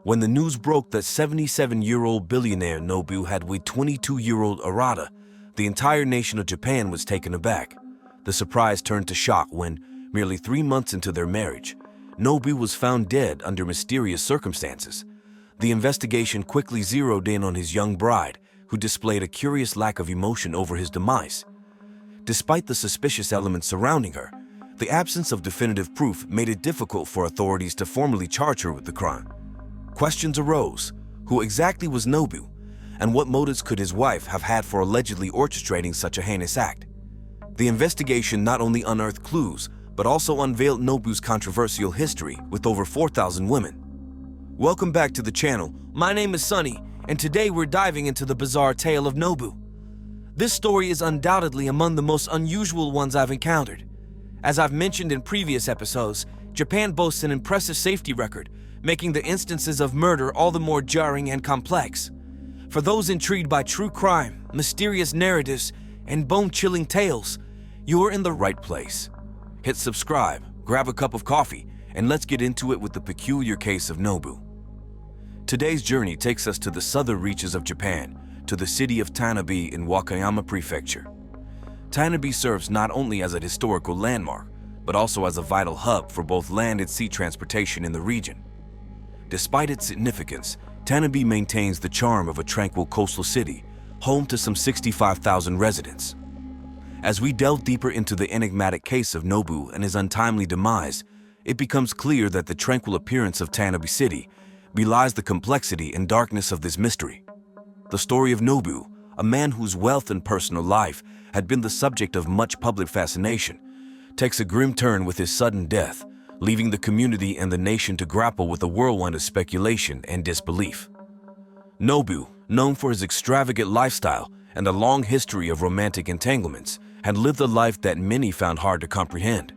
When the news broke that 77-year-old billionaire Nobu had with 22-year-old Arata, the entire nation of Japan was taken aback. The surprise turned to shock when, merely 3 months into their marriage, Nobu was found dead under mysterious circumstances. The investigation quickly zeroed in on his young bride, who displayed a curious lack of emotion over his demise. Despite the suspicious elements surrounding her, the absence of definitive proof made it difficult for authorities to formally charge her with the crime. Questions arose: who exactly was Nobu, and what motives could his wife have had for allegedly orchestrating such a heinous act? The investigation not only unearthed clues, but also unveiled Nobu's controversial history with over 4,000 women. Welcome back to the channel. My name is Sunny, and today we're diving into the bizarre tale of Nobu. This story is undoubtedly among the most unusual ones I've encountered. As I've mentioned in previous episodes, Japan boasts an impressive safety record, making the instances of murder all the more jarring and complex. For those intrigued by true crime, mysterious narratives, and bone-chilling tales, you're in the right place. Hit subscribe, grab a cup of coffee, and let's get into it with the peculiar case of Nobu. Today's journey takes us to the southern reaches of Japan, to the city of Tanabe in Wakayama Prefecture. Tanabe serves not only as a historical landmark, but also as a vital hub for both land and sea transportation in the region. Despite its significance, Tanabe maintains the charm of a tranquil coastal city, home to some 65,000 residents. As we delve deeper into the enigmatic case of Nobu and his untimely demise, it becomes clear that the tranquil appearance of Tanabe City belies the complexity and darkness of this mystery. The story of Nobu, a man whose wealth and personal life had been the subject of much public fascination, takes a grim turn with his sudden death, leaving the community and the nation to grapple with a whirlwind of speculation and disbelief. Nobu, known for his extravagant lifestyle and a long history of romantic entanglements, had lived a life that many found hard to comprehend.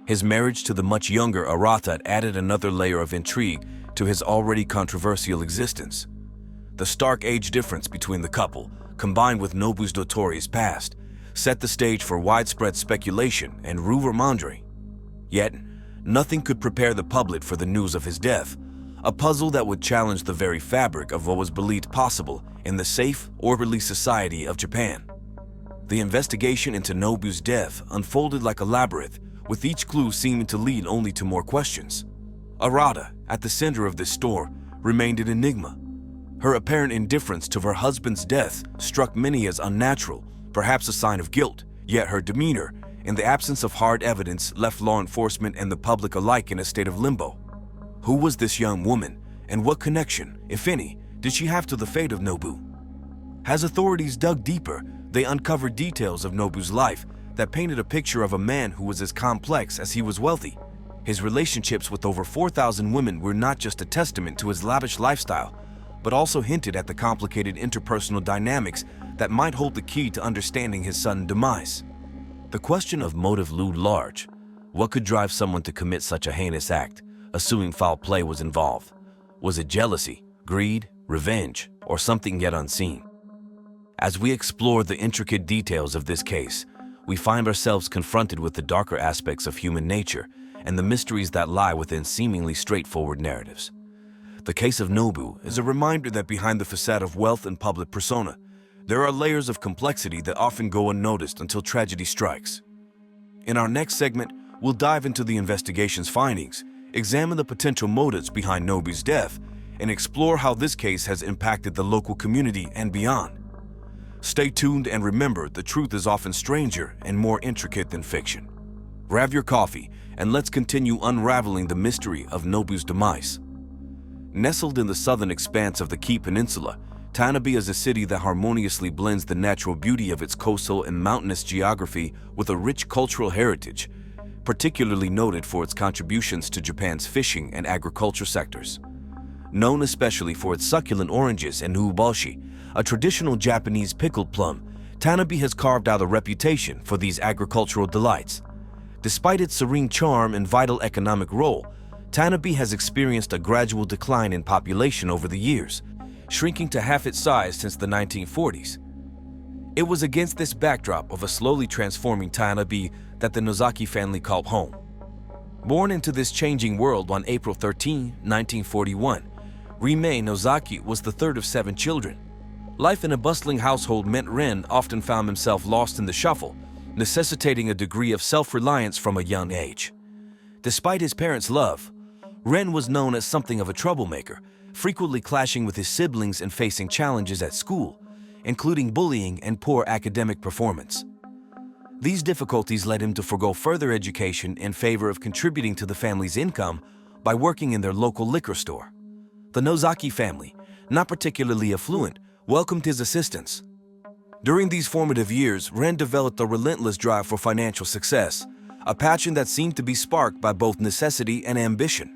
His marriage to the much younger Arata added another layer of intrigue to his already controversial existence. The stark age difference between the couple, combined with Nobu's notorious past, set the stage for widespread speculation and rumor mongering. Yet, nothing could prepare the public for the news of his death, a puzzle that would challenge the very fabric of what was believed possible in the safe, orderly society of Japan. The investigation into Nobu's death unfolded like a labyrinth, with each clue seeming to lead only to more questions. Arata, at the center of this story, remained an enigma. Her apparent indifference to her husband's death struck many as unnatural, perhaps a sign of guilt, yet her demeanor, in the absence of hard evidence, left law enforcement and the public alike in a state of limbo. Who was this young woman, and what connection, if any, did she have to the fate of Nobu? As authorities dug deeper, they uncovered details of Nobu's life that painted a picture of a man who was as complex as he was wealthy. His relationships with over 4,000 women were not just a testament to his lavish lifestyle, but also hinted at the complicated interpersonal dynamics that might hold the key to understanding his sudden demise. The question of motive loomed large. What could drive someone to commit such a heinous act, assuming foul play was involved? Was it jealousy, greed, revenge, or something yet unseen? As we explore the intricate details of this case, we find ourselves confronted with the darker aspects of human nature and the mysteries that lie within seemingly straightforward narratives. The case of Nobu is a reminder that behind the facade of wealth and public persona, there are layers of complexity that often go unnoticed until tragedy strikes. In our next segment, we'll dive into the investigation's findings, examine the potential motives behind Nobu's death, and explore how this case has impacted the local community and beyond. Stay tuned and remember, the truth is often stranger and more intricate than fiction. Grab your coffee and let's continue unraveling the mystery of Nobu's demise. Nestled in the southern expanse of the Kii Peninsula, Tanabe is a city that harmoniously blends the natural beauty of its coastal and mountainous geography with a rich cultural heritage, particularly noted for its contributions to Japan's fishing and agriculture sectors. Known especially for its succulent oranges and uboshi, a traditional Japanese pickled plum, Tanabe has carved out a reputation for these agricultural delights. Despite its serene charm and vital economic role, Tanabe has experienced a gradual decline in population over the years, shrinking to half its size since the 1940s. It was against this backdrop of a slowly transforming Tanabe that the Nozaki family called home. Born into this changing world on April 13, 1941, Rime Nozaki was the third of 7 children. Life in a bustling household meant Ren often found himself lost in the shuffle, necessitating a degree of self-reliance from a young age. Despite his parents' love, Ren was known as something of a troublemaker, frequently clashing with his siblings and facing challenges at school, including bullying and poor academic performance. These difficulties led him to forego further education in favor of contributing to the family's income by working in their local liquor store. The Nozaki family, not particularly affluent, welcomed his assistance. During these formative years, Ren developed a relentless drive for financial success, a passion that seemed to be sparked by both necessity and ambition.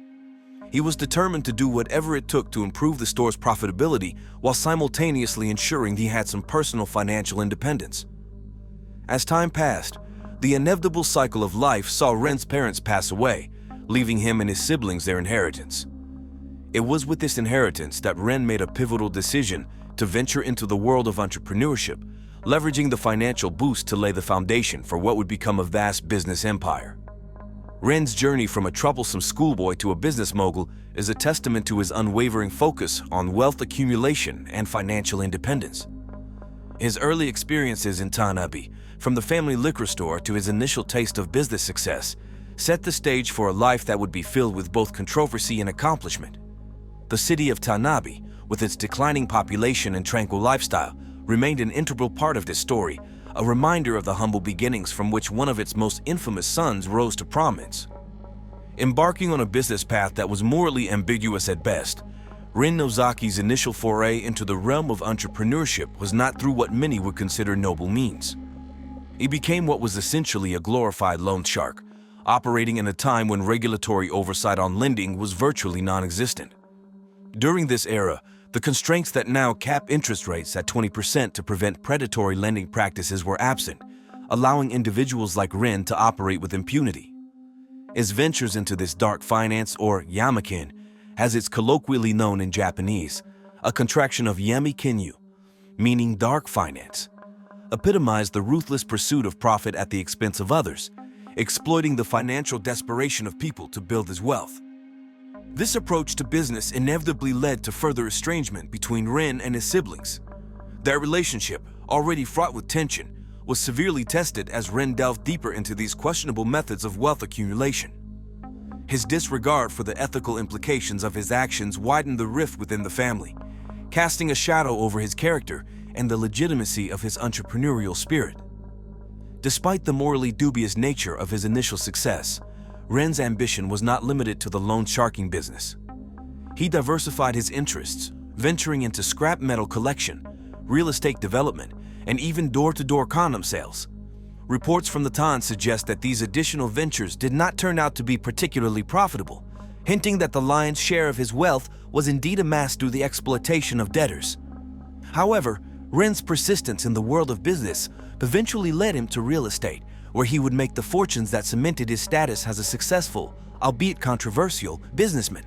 He was determined to do whatever it took to improve the store's profitability while simultaneously ensuring he had some personal financial independence. As time passed, the inevitable cycle of life saw Ren's parents pass away, leaving him and his siblings their inheritance. It was with this inheritance that Ren made a pivotal decision to venture into the world of entrepreneurship, leveraging the financial boost to lay the foundation for what would become a vast business empire. Ren's journey from a troublesome schoolboy to a business mogul is a testament to his unwavering focus on wealth accumulation and financial independence. His early experiences in Tanabe, from the family liquor store to his initial taste of business success, set the stage for a life that would be filled with both controversy and accomplishment. The city of Tanabe, with its declining population and tranquil lifestyle, remained an integral part of this story, a reminder of the humble beginnings from which one of its most infamous sons rose to prominence. Embarking on a business path that was morally ambiguous at best, Ren Nozaki's initial foray into the realm of entrepreneurship was not through what many would consider noble means. He became what was essentially a glorified loan shark, operating in a time when regulatory oversight on lending was virtually non-existent. During this era, the constraints that now cap interest rates at 20% to prevent predatory lending practices were absent, allowing individuals like Ren to operate with impunity. His ventures into this dark finance, or yamakin, as it's colloquially known in Japanese, a contraction of yami-kinyu, meaning dark finance, epitomized the ruthless pursuit of profit at the expense of others, exploiting the financial desperation of people to build his wealth. This approach to business inevitably led to further estrangement between Ren and his siblings. Their relationship, already fraught with tension, was severely tested as Ren delved deeper into these questionable methods of wealth accumulation. His disregard for the ethical implications of his actions widened the rift within the family, casting a shadow over his character and the legitimacy of his entrepreneurial spirit. Despite the morally dubious nature of his initial success, Ren's ambition was not limited to the loan sharking business. He diversified his interests, venturing into scrap metal collection, real estate development, and even door-to-door condom sales. Reports from the Times suggest that these additional ventures did not turn out to be particularly profitable, hinting that the lion's share of his wealth was indeed amassed through the exploitation of debtors. However, Ren's persistence in the world of business eventually led him to real estate, where he would make the fortunes that cemented his status as a successful, albeit controversial, businessman.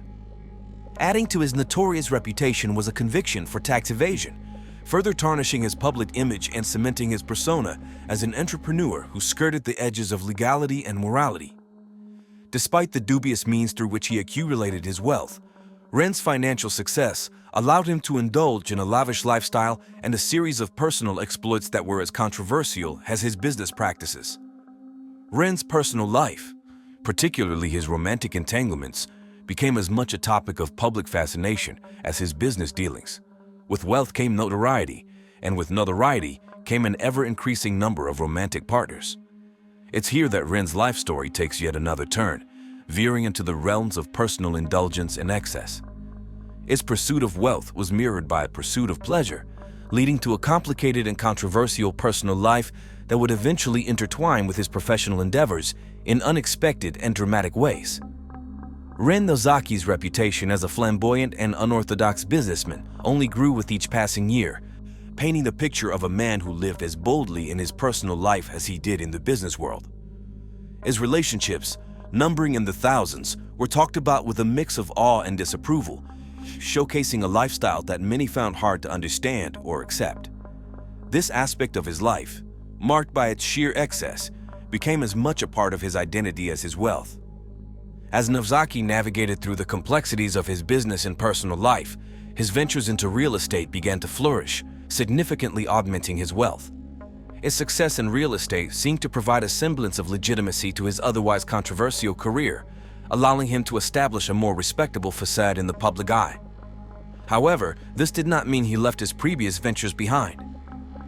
Adding to his notorious reputation was a conviction for tax evasion, further tarnishing his public image and cementing his persona as an entrepreneur who skirted the edges of legality and morality. Despite the dubious means through which he accumulated his wealth, Ren's financial success allowed him to indulge in a lavish lifestyle and a series of personal exploits that were as controversial as his business practices. Ren's personal life, particularly his romantic entanglements, became as much a topic of public fascination as his business dealings. With wealth came notoriety, and with notoriety came an ever-increasing number of romantic partners. It's here that Ren's life story takes yet another turn, veering into the realms of personal indulgence and excess. His pursuit of wealth was mirrored by a pursuit of pleasure, leading to a complicated and controversial personal life that would eventually intertwine with his professional endeavors in unexpected and dramatic ways. Ren Nozaki's reputation as a flamboyant and unorthodox businessman only grew with each passing year, painting the picture of a man who lived as boldly in his personal life as he did in the business world. His relationships, numbering in the thousands, were talked about with a mix of awe and disapproval, showcasing a lifestyle that many found hard to understand or accept. This aspect of his life, marked by its sheer excess, became as much a part of his identity as his wealth. As Nozaki navigated through the complexities of his business and personal life, his ventures into real estate began to flourish, significantly augmenting his wealth. His success in real estate seemed to provide a semblance of legitimacy to his otherwise controversial career, allowing him to establish a more respectable facade in the public eye. However, this did not mean he left his previous ventures behind.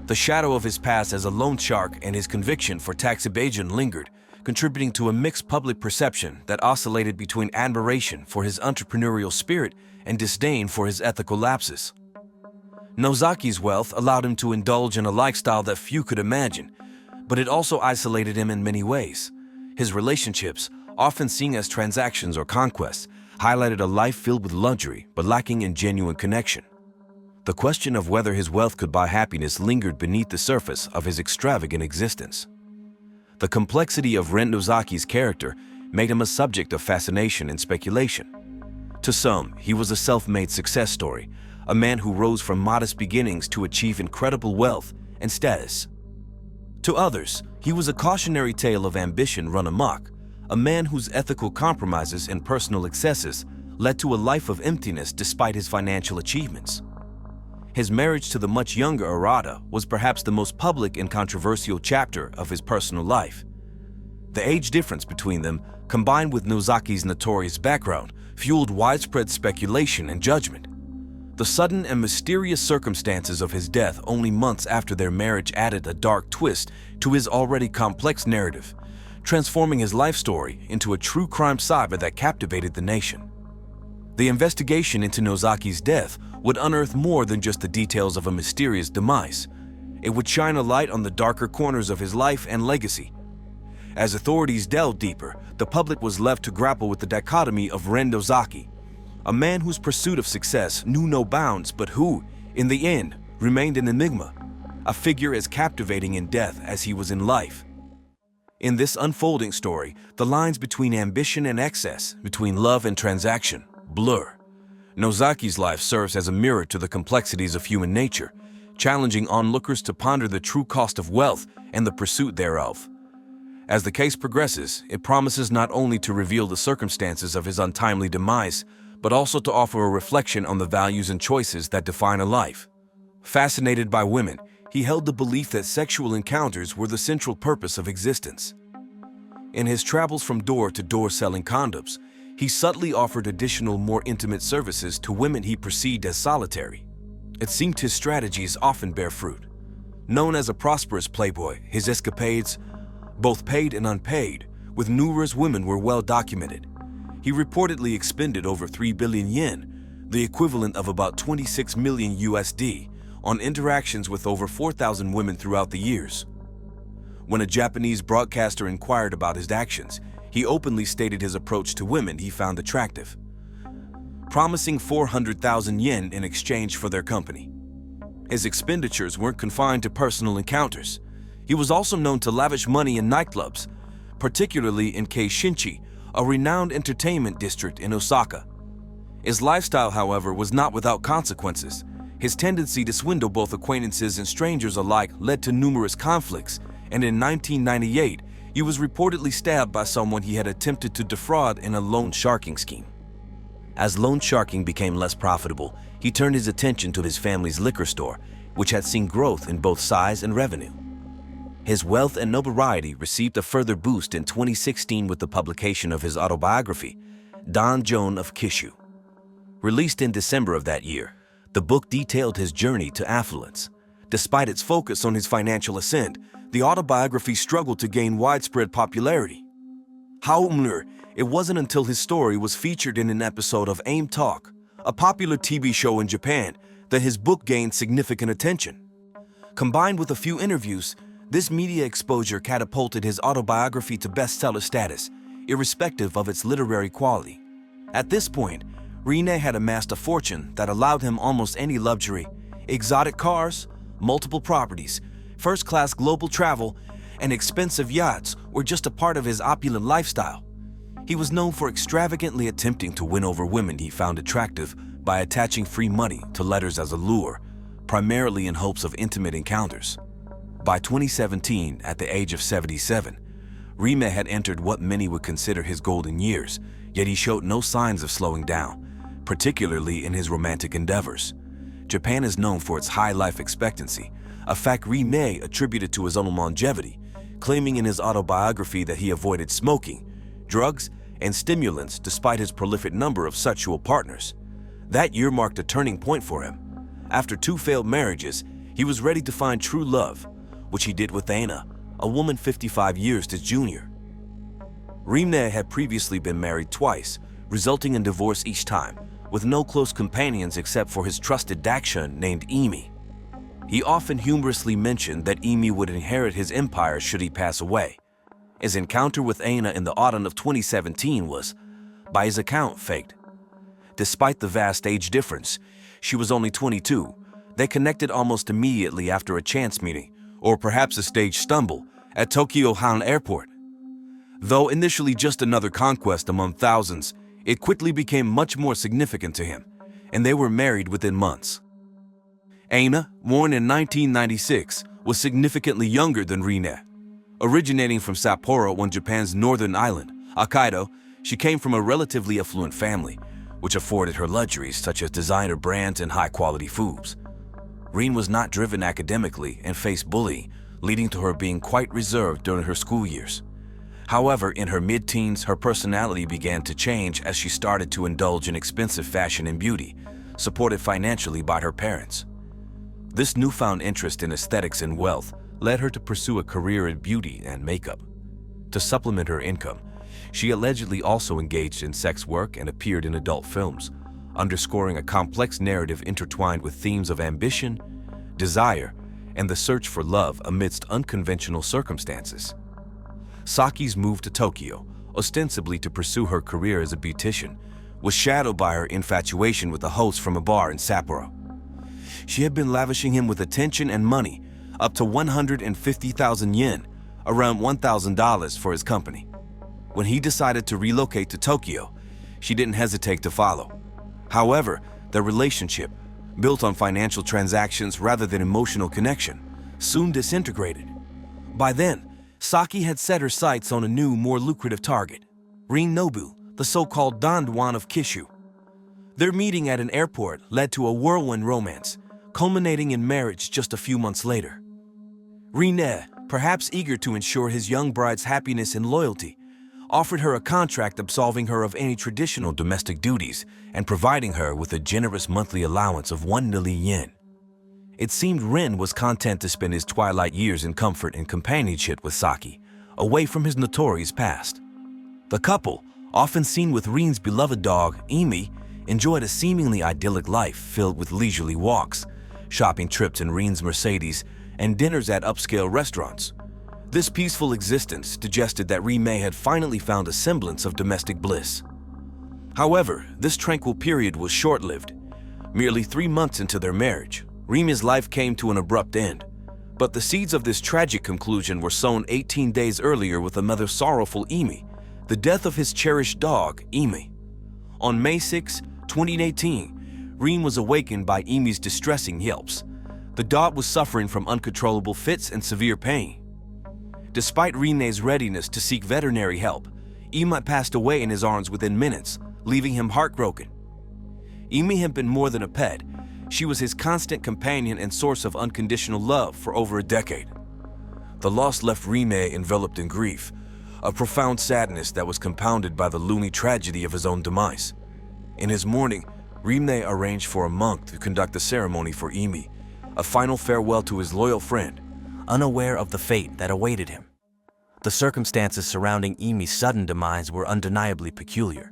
The shadow of his past as a loan shark and his conviction for tax evasion lingered, contributing to a mixed public perception that oscillated between admiration for his entrepreneurial spirit and disdain for his ethical lapses. Nozaki's wealth allowed him to indulge in a lifestyle that few could imagine, but it also isolated him in many ways. His relationships, often seen as transactions or conquests, highlighted a life filled with luxury but lacking in genuine connection. The question of whether his wealth could buy happiness lingered beneath the surface of his extravagant existence. The complexity of Ren Nozaki's character made him a subject of fascination and speculation. To some, he was a self-made success story, a man who rose from modest beginnings to achieve incredible wealth and status. To others, he was a cautionary tale of ambition run amok, a man whose ethical compromises and personal excesses led to a life of emptiness despite his financial achievements. His marriage to the much younger Arata was perhaps the most public and controversial chapter of his personal life. The age difference between them, combined with Nozaki's notorious background, fueled widespread speculation and judgment. The sudden and mysterious circumstances of his death only months after their marriage added a dark twist to his already complex narrative, transforming his life story into a true crime saga that captivated the nation. The investigation into Nozaki's death would unearth more than just the details of a mysterious demise. It would shine a light on the darker corners of his life and legacy. As authorities delved deeper, the public was left to grapple with the dichotomy of Ren Nozaki, a man whose pursuit of success knew no bounds but who, in the end, remained an enigma, a figure as captivating in death as he was in life. In this unfolding story, the lines between ambition and excess, between love and transaction, blur. Nozaki's life serves as a mirror to the complexities of human nature, challenging onlookers to ponder the true cost of wealth and the pursuit thereof. As the case progresses, it promises not only to reveal the circumstances of his untimely demise, but also to offer a reflection on the values and choices that define a life. Fascinated by women, he held the belief that sexual encounters were the central purpose of existence. In his travels from door to door selling condoms, he subtly offered additional, more intimate services to women he perceived as solitary. It seemed his strategies often bear fruit. Known as a prosperous playboy, his escapades, both paid and unpaid, with numerous women were well documented. He reportedly expended over 3 billion yen, the equivalent of about 26 million USD, on interactions with over 4,000 women throughout the years. When a Japanese broadcaster inquired about his actions, he openly stated his approach to women he found attractive, promising 400,000 yen in exchange for their company. His expenditures weren't confined to personal encounters. He was also known to lavish money in nightclubs, particularly in Keishinchi, a renowned entertainment district in Osaka. His lifestyle, however, was not without consequences. His tendency to swindle both acquaintances and strangers alike led to numerous conflicts, and in 1998, he was reportedly stabbed by someone he had attempted to defraud in a loan sharking scheme. As loan sharking became less profitable, he turned his attention to his family's liquor store, which had seen growth in both size and revenue. His wealth and notoriety received a further boost in 2016 with the publication of his autobiography, Don Joan of Kishu. Released in December of that year, the book detailed his journey to affluence. Despite its focus on his financial ascent, the autobiography struggled to gain widespread popularity. However, it wasn't until his story was featured in an episode of AIM Talk, a popular TV show in Japan, that his book gained significant attention. Combined with a few interviews, this media exposure catapulted his autobiography to bestseller status, irrespective of its literary quality. At this point, Rene had amassed a fortune that allowed him almost any luxury: exotic cars, multiple properties, first-class global travel, and expensive yachts were just a part of his opulent lifestyle. He was known for extravagantly attempting to win over women he found attractive by attaching free money to letters as a lure, primarily in hopes of intimate encounters. By 2017, at the age of 77, Rime had entered what many would consider his golden years, yet he showed no signs of slowing down, particularly in his romantic endeavors. Japan is known for its high life expectancy, a fact Rime attributed to his own longevity, claiming in his autobiography that he avoided smoking, drugs, and stimulants despite his prolific number of sexual partners. That year marked a turning point for him. After 2 failed marriages, he was ready to find true love, which he did with Anna, a woman 55 years his junior. Rime had previously been married twice, resulting in divorce each time, with no close companions except for his trusted dachshund named Emi. He often humorously mentioned that Emi would inherit his empire should he pass away. His encounter with Anna in the autumn of 2017 was, by his account, faked. Despite the vast age difference, she was only 22. They connected almost immediately after a chance meeting, or perhaps a staged stumble, at Tokyo Han Airport. Though initially just another conquest among thousands, it quickly became much more significant to him, and they were married within months. Anna, born in 1996, was significantly younger than Rine. Originating from Sapporo on Japan's northern island, Hokkaido, she came from a relatively affluent family, which afforded her luxuries such as designer brands and high-quality foods. Rine was not driven academically and faced bullying, leading to her being quite reserved during her school years. However, in her mid-teens, her personality began to change as she started to indulge in expensive fashion and beauty, supported financially by her parents. This newfound interest in aesthetics and wealth led her to pursue a career in beauty and makeup. To supplement her income, she allegedly also engaged in sex work and appeared in adult films, underscoring a complex narrative intertwined with themes of ambition, desire, and the search for love amidst unconventional circumstances. Saki's move to Tokyo, ostensibly to pursue her career as a beautician, was shadowed by her infatuation with a host from a bar in Sapporo. She had been lavishing him with attention and money, up to 150,000 yen, around $1,000 for his company. When he decided to relocate to Tokyo, she didn't hesitate to follow. However, their relationship, built on financial transactions rather than emotional connection, soon disintegrated. By then, Saki had set her sights on a new, more lucrative target, Rin Nobu, the so-called Don Juan of Kishu. Their meeting at an airport led to a whirlwind romance, culminating in marriage just a few months later. Rine, perhaps eager to ensure his young bride's happiness and loyalty, offered her a contract absolving her of any traditional domestic duties and providing her with a generous monthly allowance of 1 million yen. It seemed Rin was content to spend his twilight years in comfort and companionship with Saki, away from his notorious past. The couple, often seen with Rin's beloved dog, Emi, enjoyed a seemingly idyllic life filled with leisurely walks, shopping trips in Rin's Mercedes, and dinners at upscale restaurants. This peaceful existence suggested that Rime had finally found a semblance of domestic bliss. However, this tranquil period was short-lived. Merely 3 months into their marriage, Rime's life came to an abrupt end. But the seeds of this tragic conclusion were sown 18 days earlier with another sorrowful Emi, the death of his cherished dog, Emi. On May 6, 2018, Rime was awakened by Emi's distressing yelps. The dog was suffering from uncontrollable fits and severe pain. Despite Rime's readiness to seek veterinary help, Emi passed away in his arms within minutes, leaving him heartbroken. Emi had been more than a pet. She was his constant companion and source of unconditional love for over a decade. The loss left Rime enveloped in grief, a profound sadness that was compounded by the looming tragedy of his own demise. In his mourning, Rime arranged for a monk to conduct the ceremony for Emi, a final farewell to his loyal friend, unaware of the fate that awaited him. The circumstances surrounding Emi's sudden demise were undeniably peculiar.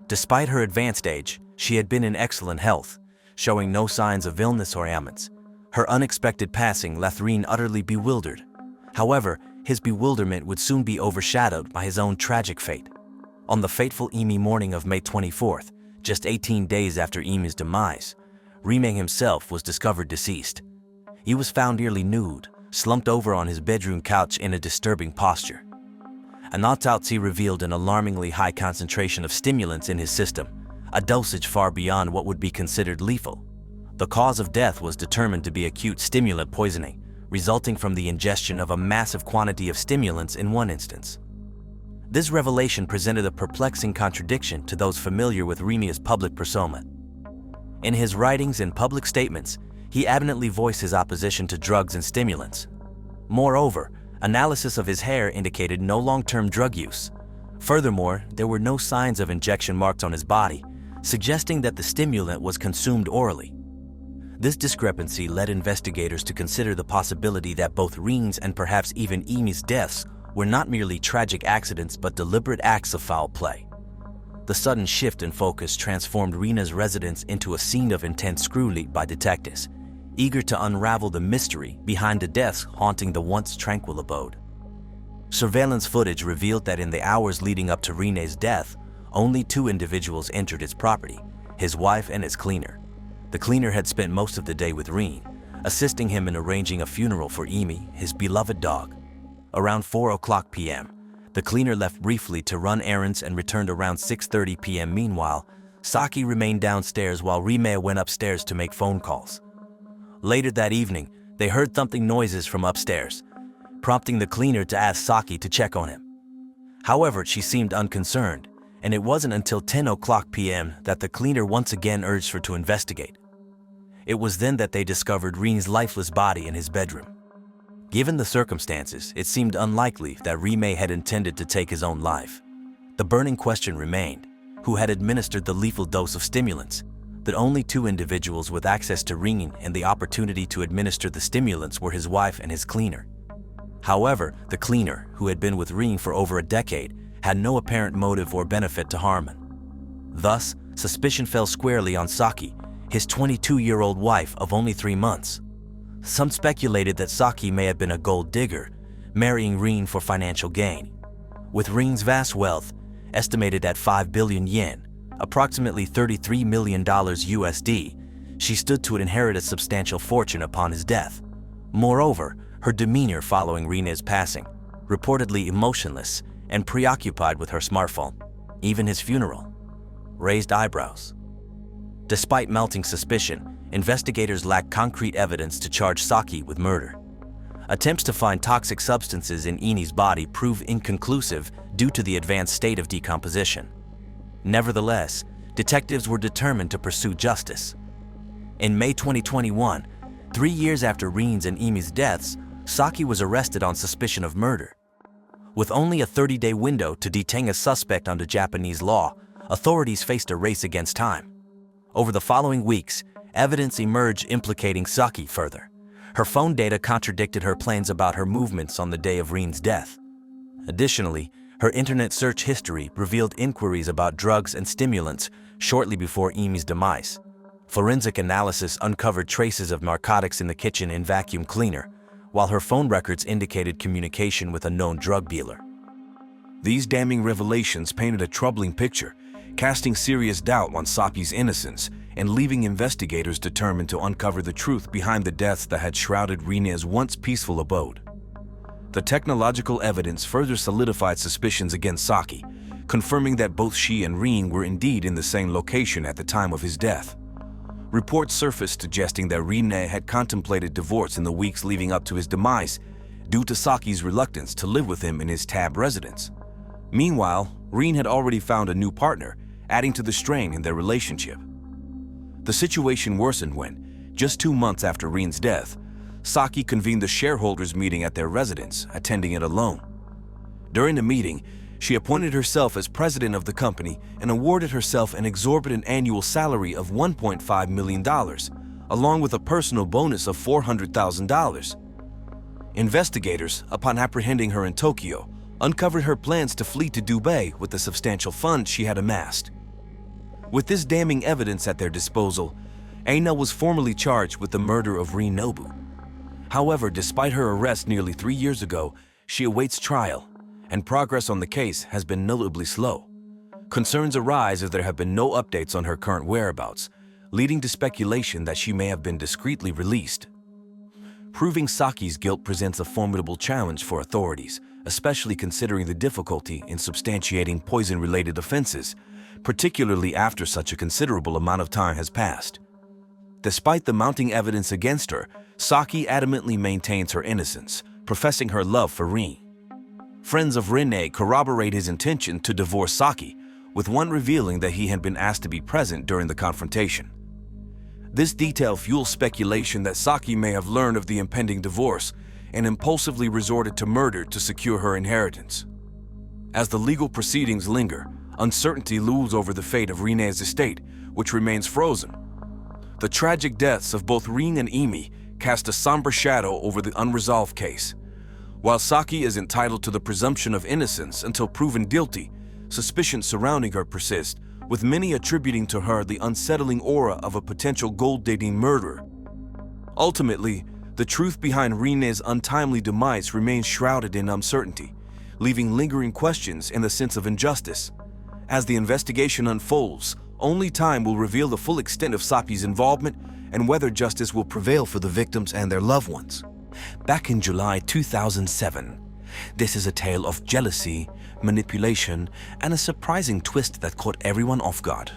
Despite her advanced age, she had been in excellent health, showing no signs of illness or ailments. Her unexpected passing left Rin utterly bewildered. However, his bewilderment would soon be overshadowed by his own tragic fate. On the fateful Emi morning of May 24th, just 18 days after Emi's demise, Rime himself was discovered deceased. He was found nearly nude, slumped over on his bedroom couch in a disturbing posture. An autopsy revealed an alarmingly high concentration of stimulants in his system, a dosage far beyond what would be considered lethal. The cause of death was determined to be acute stimulant poisoning, resulting from the ingestion of a massive quantity of stimulants in one instance. This revelation presented a perplexing contradiction to those familiar with Rina's public persona. In his writings and public statements, he adamantly voiced his opposition to drugs and stimulants. Moreover, analysis of his hair indicated no long-term drug use. Furthermore, there were no signs of injection marks on his body, suggesting that the stimulant was consumed orally. This discrepancy led investigators to consider the possibility that both Rina's and perhaps even Amy's deaths were not merely tragic accidents but deliberate acts of foul play. The sudden shift in focus transformed Rina's residence into a scene of intense scrutiny by detectives, eager to unravel the mystery behind the deaths haunting the once tranquil abode. Surveillance footage revealed that in the hours leading up to Rina's death, only two individuals entered his property, his wife and his cleaner. The cleaner had spent most of the day with Rina, assisting him in arranging a funeral for Amy, his beloved dog. Around 4:00 p.m., the cleaner left briefly to run errands and returned around 6:30 p.m. Meanwhile, Saki remained downstairs while Rina went upstairs to make phone calls. Later that evening, they heard thumping noises from upstairs, prompting the cleaner to ask Saki to check on him. However, she seemed unconcerned, and it wasn't until 10:00 p.m. that the cleaner once again urged her to investigate. It was then that they discovered Rina's lifeless body in his bedroom. Given the circumstances, it seemed unlikely that Rina had intended to take his own life. The burning question remained: who had administered the lethal dose of stimulants? That only two individuals with access to Rina and the opportunity to administer the stimulants were his wife and his cleaner. However, the cleaner, who had been with Rina for over a decade, had no apparent motive or benefit to harm him. Thus, suspicion fell squarely on Saki, his 22-year-old wife of only 3 months. Some speculated that Saki may have been a gold digger, marrying Rina for financial gain. With Rina's vast wealth, estimated at 5 billion yen, approximately $33 million USD, she stood to inherit a substantial fortune upon his death. Moreover, her demeanor following Rina's passing, reportedly emotionless and preoccupied with her smartphone, even his funeral, raised eyebrows. Despite mounting suspicion, investigators lacked concrete evidence to charge Saki with murder. Attempts to find toxic substances in Eni's body proved inconclusive due to the advanced state of decomposition. Nevertheless, detectives were determined to pursue justice. In May 2021, 3 years after Rina's and Amy's deaths, Saki was arrested on suspicion of murder. With only a 30-day window to detain a suspect under Japanese law, authorities faced a race against time. Over the following weeks, evidence emerged implicating Saki further. Her phone data contradicted her plans about her movements on the day of Rina's death. Additionally, her internet search history revealed inquiries about drugs and stimulants shortly before Amy's demise. Forensic analysis uncovered traces of narcotics in the kitchen and vacuum cleaner, while her phone records indicated communication with a known drug dealer. These damning revelations painted a troubling picture, casting serious doubt on Saki's innocence and leaving investigators determined to uncover the truth behind the deaths that had shrouded Rina's once peaceful abode. The technological evidence further solidified suspicions against Saki, confirming that both she and Rina were indeed in the same location at the time of his death. Reports surfaced suggesting that Rina had contemplated divorce in the weeks leading up to his demise due to Saki's reluctance to live with him in his Tab residence. Meanwhile, Rina had already found a new partner, adding to the strain in their relationship. The situation worsened when, just 2 months after Rina's death, Saki convened the shareholders' meeting at their residence, attending it alone. During the meeting, she appointed herself as president of the company and awarded herself an exorbitant annual salary of $1.5 million, along with a personal bonus of $400,000. Investigators, upon apprehending her in Tokyo, uncovered her plans to flee to Dubai with the substantial funds she had amassed. With this damning evidence at their disposal, Aina was formally charged with the murder of Rina Nobu. However, despite her arrest nearly 3 years ago, she awaits trial, and progress on the case has been notably slow. Concerns arise as there have been no updates on her current whereabouts, leading to speculation that she may have been discreetly released. Proving Saki's guilt presents a formidable challenge for authorities, especially considering the difficulty in substantiating poison-related offenses, particularly after such a considerable amount of time has passed. Despite the mounting evidence against her, Saki adamantly maintains her innocence, professing her love for Rina. Friends of Rene corroborate his intention to divorce Saki, with one revealing that he had been asked to be present during the confrontation. This detail fuels speculation that Saki may have learned of the impending divorce and impulsively resorted to murder to secure her inheritance. As the legal proceedings linger, uncertainty looms over the fate of Rene's estate, which remains frozen. The tragic deaths of both Ring and Emi cast a somber shadow over the unresolved case. While Saki is entitled to the presumption of innocence until proven guilty, suspicions surrounding her persist, with many attributing to her the unsettling aura of a potential gold-digging murderer. Ultimately, the truth behind Rene's untimely demise remains shrouded in uncertainty, leaving lingering questions and a sense of injustice. As the investigation unfolds, only time will reveal the full extent of Saki's involvement and whether justice will prevail for the victims and their loved ones. Back in July 2007, this is a tale of jealousy, manipulation, and a surprising twist that caught everyone off guard.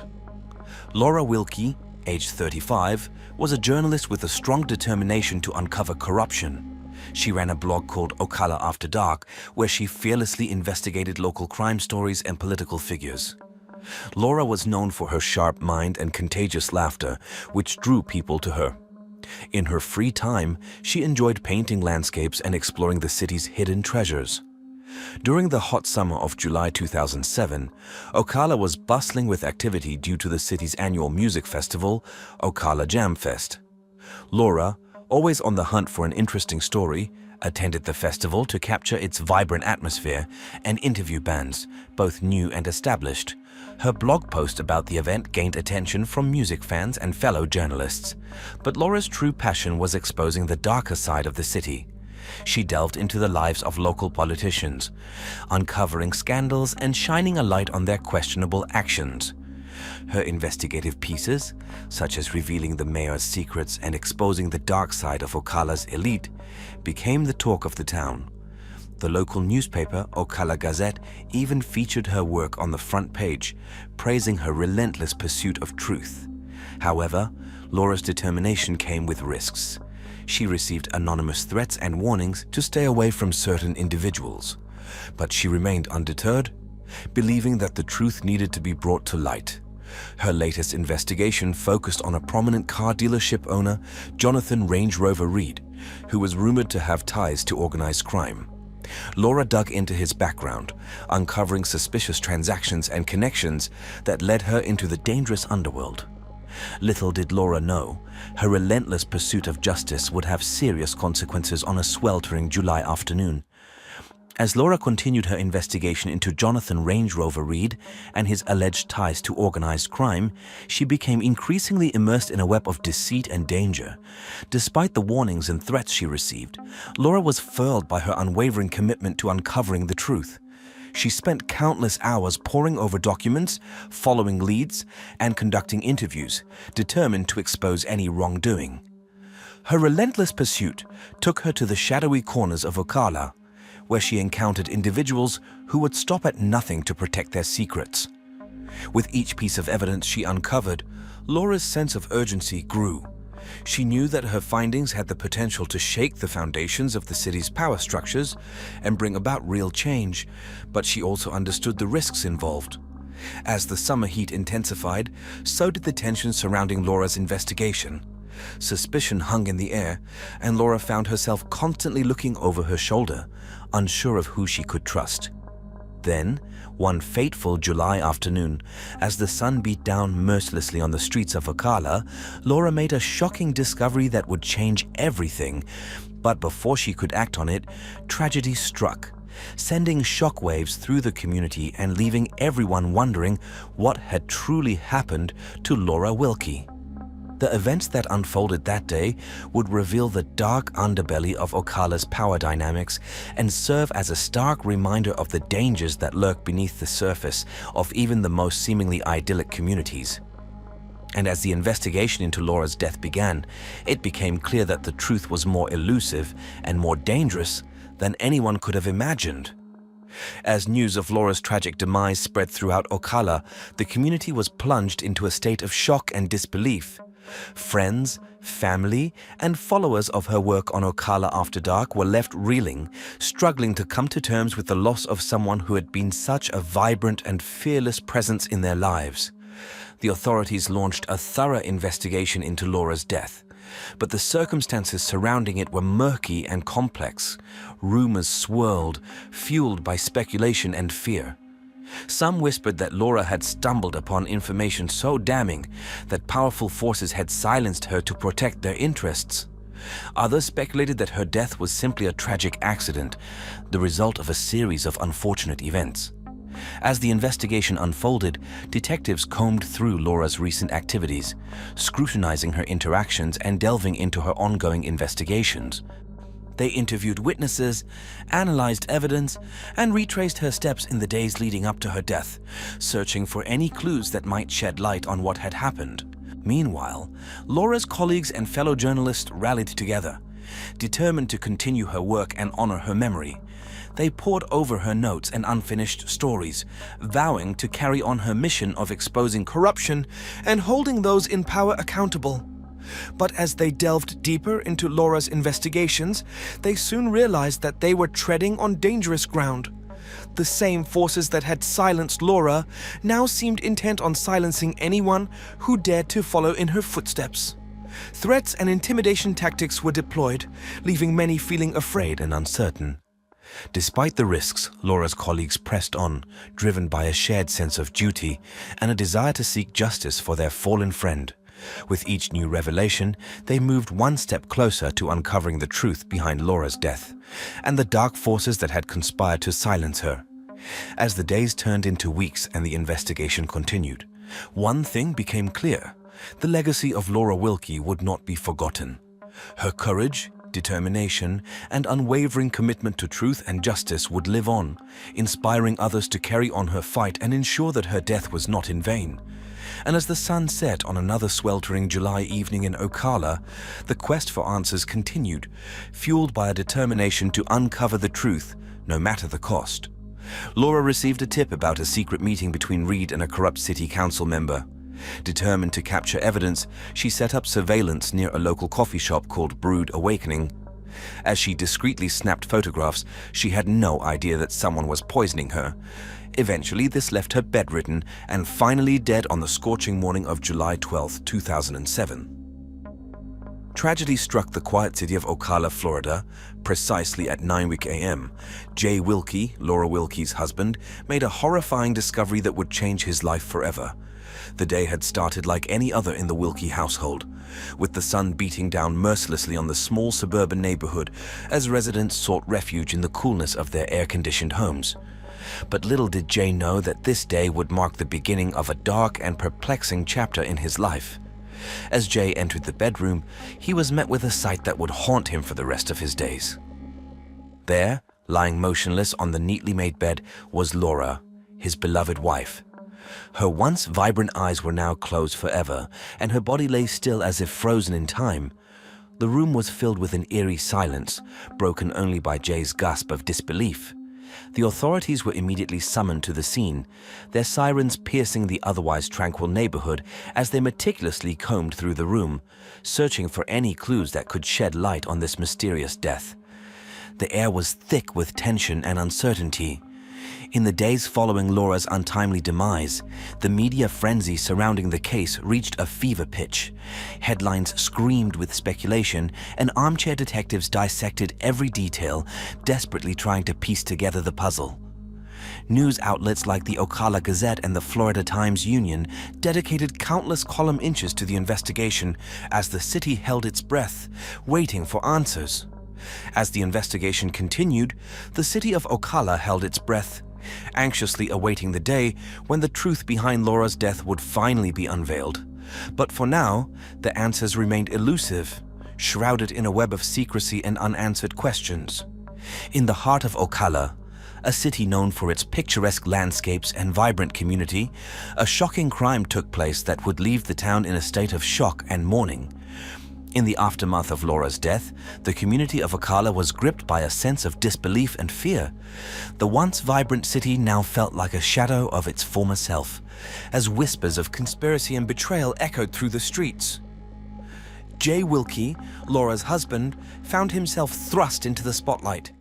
Laura Wilkie, aged 35, was a journalist with a strong determination to uncover corruption. She ran a blog called Ocala After Dark, where she fearlessly investigated local crime stories and political figures. Laura was known for her sharp mind and contagious laughter, which drew people to her. In her free time, she enjoyed painting landscapes and exploring the city's hidden treasures. During the hot summer of July 2007, Ocala was bustling with activity due to the city's annual music festival, Ocala Jam Fest. Laura, always on the hunt for an interesting story, attended the festival to capture its vibrant atmosphere and interview bands, both new and established. Her blog post about the event gained attention from music fans and fellow journalists, but Laura's true passion was exposing the darker side of the city. She delved into the lives of local politicians, uncovering scandals and shining a light on their questionable actions. Her investigative pieces, such as revealing the mayor's secrets and exposing the dark side of Ocala's elite, became the talk of the town. The local newspaper, Ocala Gazette, even featured her work on the front page, praising her relentless pursuit of truth. However, Laura's determination came with risks. She received anonymous threats and warnings to stay away from certain individuals. But she remained undeterred, believing that the truth needed to be brought to light. Her latest investigation focused on a prominent car dealership owner, Jonathan Range Rover Reed, who was rumored to have ties to organized crime. Laura dug into his background, uncovering suspicious transactions and connections that led her into the dangerous underworld. Little did Laura know, her relentless pursuit of justice would have serious consequences on a sweltering July afternoon. As Laura continued her investigation into Jonathan Range Rover Reed and his alleged ties to organized crime, she became increasingly immersed in a web of deceit and danger. Despite the warnings and threats she received, Laura was furled by her unwavering commitment to uncovering the truth. She spent countless hours poring over documents, following leads, and conducting interviews, determined to expose any wrongdoing. Her relentless pursuit took her to the shadowy corners of Ocala, where she encountered individuals who would stop at nothing to protect their secrets. With each piece of evidence she uncovered, Laura's sense of urgency grew. She knew that her findings had the potential to shake the foundations of the city's power structures and bring about real change, but she also understood the risks involved. As the summer heat intensified, so did the tension surrounding Laura's investigation. Suspicion hung in the air, and Laura found herself constantly looking over her shoulder, unsure of who she could trust. Then, one fateful July afternoon, as the sun beat down mercilessly on the streets of Ocala, Laura made a shocking discovery that would change everything. But before she could act on it, tragedy struck, sending shockwaves through the community and leaving everyone wondering what had truly happened to Laura Wilkie. The events that unfolded that day would reveal the dark underbelly of Ocala's power dynamics and serve as a stark reminder of the dangers that lurk beneath the surface of even the most seemingly idyllic communities. And as the investigation into Laura's death began, it became clear that the truth was more elusive and more dangerous than anyone could have imagined. As news of Laura's tragic demise spread throughout Ocala, the community was plunged into a state of shock and disbelief. Friends, family, and followers of her work on Ocala After Dark were left reeling, struggling to come to terms with the loss of someone who had been such a vibrant and fearless presence in their lives. The authorities launched a thorough investigation into Laura's death, but the circumstances surrounding it were murky and complex. Rumors swirled, fueled by speculation and fear. Some whispered that Laura had stumbled upon information so damning that powerful forces had silenced her to protect their interests. Others speculated that her death was simply a tragic accident, the result of a series of unfortunate events. As the investigation unfolded, detectives combed through Laura's recent activities, scrutinizing her interactions and delving into her ongoing investigations. They interviewed witnesses, analyzed evidence, and retraced her steps in the days leading up to her death, searching for any clues that might shed light on what had happened. Meanwhile, Laura's colleagues and fellow journalists rallied together, determined to continue her work and honor her memory. They pored over her notes and unfinished stories, vowing to carry on her mission of exposing corruption and holding those in power accountable. But as they delved deeper into Laura's investigations, they soon realized that they were treading on dangerous ground. The same forces that had silenced Laura now seemed intent on silencing anyone who dared to follow in her footsteps. Threats and intimidation tactics were deployed, leaving many feeling afraid and uncertain. Despite the risks, Laura's colleagues pressed on, driven by a shared sense of duty and a desire to seek justice for their fallen friend. With each new revelation, they moved one step closer to uncovering the truth behind Laura's death and the dark forces that had conspired to silence her. As the days turned into weeks and the investigation continued, one thing became clear: the legacy of Laura Wilkie would not be forgotten. Her courage, determination, and unwavering commitment to truth and justice would live on, inspiring others to carry on her fight and ensure that her death was not in vain. And as the sun set on another sweltering July evening in Ocala, the quest for answers continued, fueled by a determination to uncover the truth, no matter the cost. Laura received a tip about a secret meeting between Reed and a corrupt city council member. Determined to capture evidence, she set up surveillance near a local coffee shop called Brood Awakening. As she discreetly snapped photographs, she had no idea that someone was poisoning her. Eventually, this left her bedridden and finally dead on the scorching morning of July 12, 2007. Tragedy struck the quiet city of Ocala, Florida, precisely at 9 a.m. Jay Wilkie, Laura Wilkie's husband, made a horrifying discovery that would change his life forever. The day had started like any other in the Wilkie household, with the sun beating down mercilessly on the small suburban neighborhood as residents sought refuge in the coolness of their air-conditioned homes. But little did Jay know that this day would mark the beginning of a dark and perplexing chapter in his life. As Jay entered the bedroom, he was met with a sight that would haunt him for the rest of his days. There, lying motionless on the neatly made bed, was Laura, his beloved wife. Her once vibrant eyes were now closed forever, and her body lay still as if frozen in time. The room was filled with an eerie silence, broken only by Jay's gasp of disbelief. The authorities were immediately summoned to the scene, their sirens piercing the otherwise tranquil neighborhood as they meticulously combed through the room, searching for any clues that could shed light on this mysterious death. The air was thick with tension and uncertainty. In the days following Laura's untimely demise, the media frenzy surrounding the case reached a fever pitch. Headlines screamed with speculation, and armchair detectives dissected every detail, desperately trying to piece together the puzzle. News outlets like the Ocala Gazette and the Florida Times-Union dedicated countless column inches to the investigation as the city held its breath, waiting for answers. As the investigation continued, the city of Ocala held its breath, anxiously awaiting the day when the truth behind Laura's death would finally be unveiled. But for now, the answers remained elusive, shrouded in a web of secrecy and unanswered questions. In the heart of Ocala, a city known for its picturesque landscapes and vibrant community, a shocking crime took place that would leave the town in a state of shock and mourning. In the aftermath of Laura's death, the community of Ocala was gripped by a sense of disbelief and fear. The once vibrant city now felt like a shadow of its former self, as whispers of conspiracy and betrayal echoed through the streets. Jay Wilkie, Laura's husband, found himself thrust into the spotlight.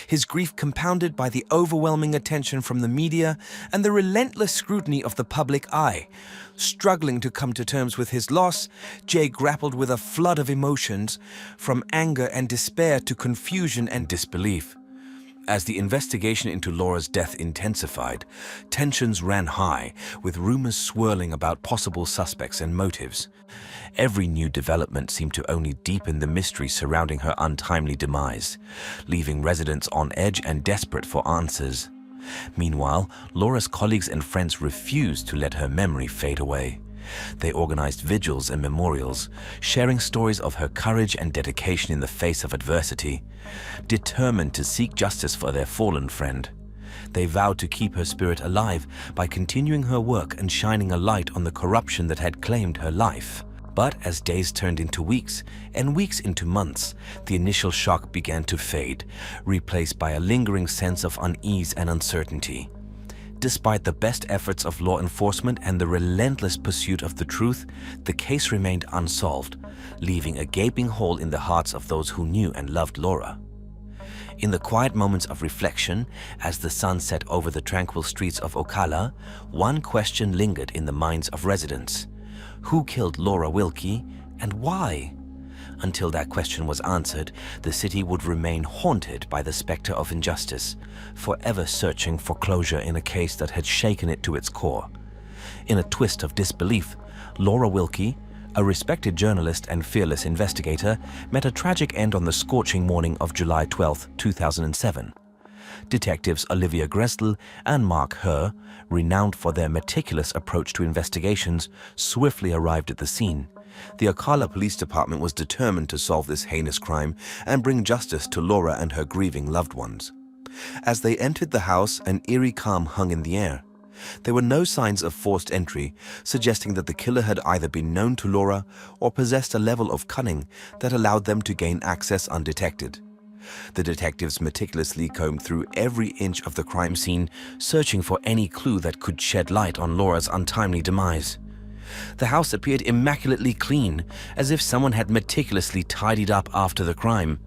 His grief compounded by the overwhelming attention from the media and the relentless scrutiny of the public eye. Struggling to come to terms with his loss, Jay grappled with a flood of emotions, from anger and despair to confusion and disbelief. As the investigation into Laura's death intensified, tensions ran high, with rumors swirling about possible suspects and motives. Every new development seemed to only deepen the mystery surrounding her untimely demise, leaving residents on edge and desperate for answers. Meanwhile, Laura's colleagues and friends refused to let her memory fade away. They organized vigils and memorials, sharing stories of her courage and dedication in the face of adversity. Determined to seek justice for their fallen friend, they vowed to keep her spirit alive by continuing her work and shining a light on the corruption that had claimed her life. But as days turned into weeks and weeks into months, the initial shock began to fade, replaced by a lingering sense of unease and uncertainty. Despite the best efforts of law enforcement and the relentless pursuit of the truth, the case remained unsolved, leaving a gaping hole in the hearts of those who knew and loved Laura. In the quiet moments of reflection, as the sun set over the tranquil streets of Ocala, one question lingered in the minds of residents. Who killed Laura Wilkie, and why? Until that question was answered, the city would remain haunted by the specter of injustice, forever searching for closure in a case that had shaken it to its core. In a twist of disbelief, Laura Wilkie, a respected journalist and fearless investigator, met a tragic end on the scorching morning of July 12, 2007. Detectives Olivia Gressel and Mark Herr, renowned for their meticulous approach to investigations, swiftly arrived at the scene. The Ocala Police Department was determined to solve this heinous crime and bring justice to Laura and her grieving loved ones. As they entered the house, an eerie calm hung in the air. There were no signs of forced entry, suggesting that the killer had either been known to Laura or possessed a level of cunning that allowed them to gain access undetected. The detectives meticulously combed through every inch of the crime scene, searching for any clue that could shed light on Laura's untimely demise. The house appeared immaculately clean, as if someone had meticulously tidied up after the crime.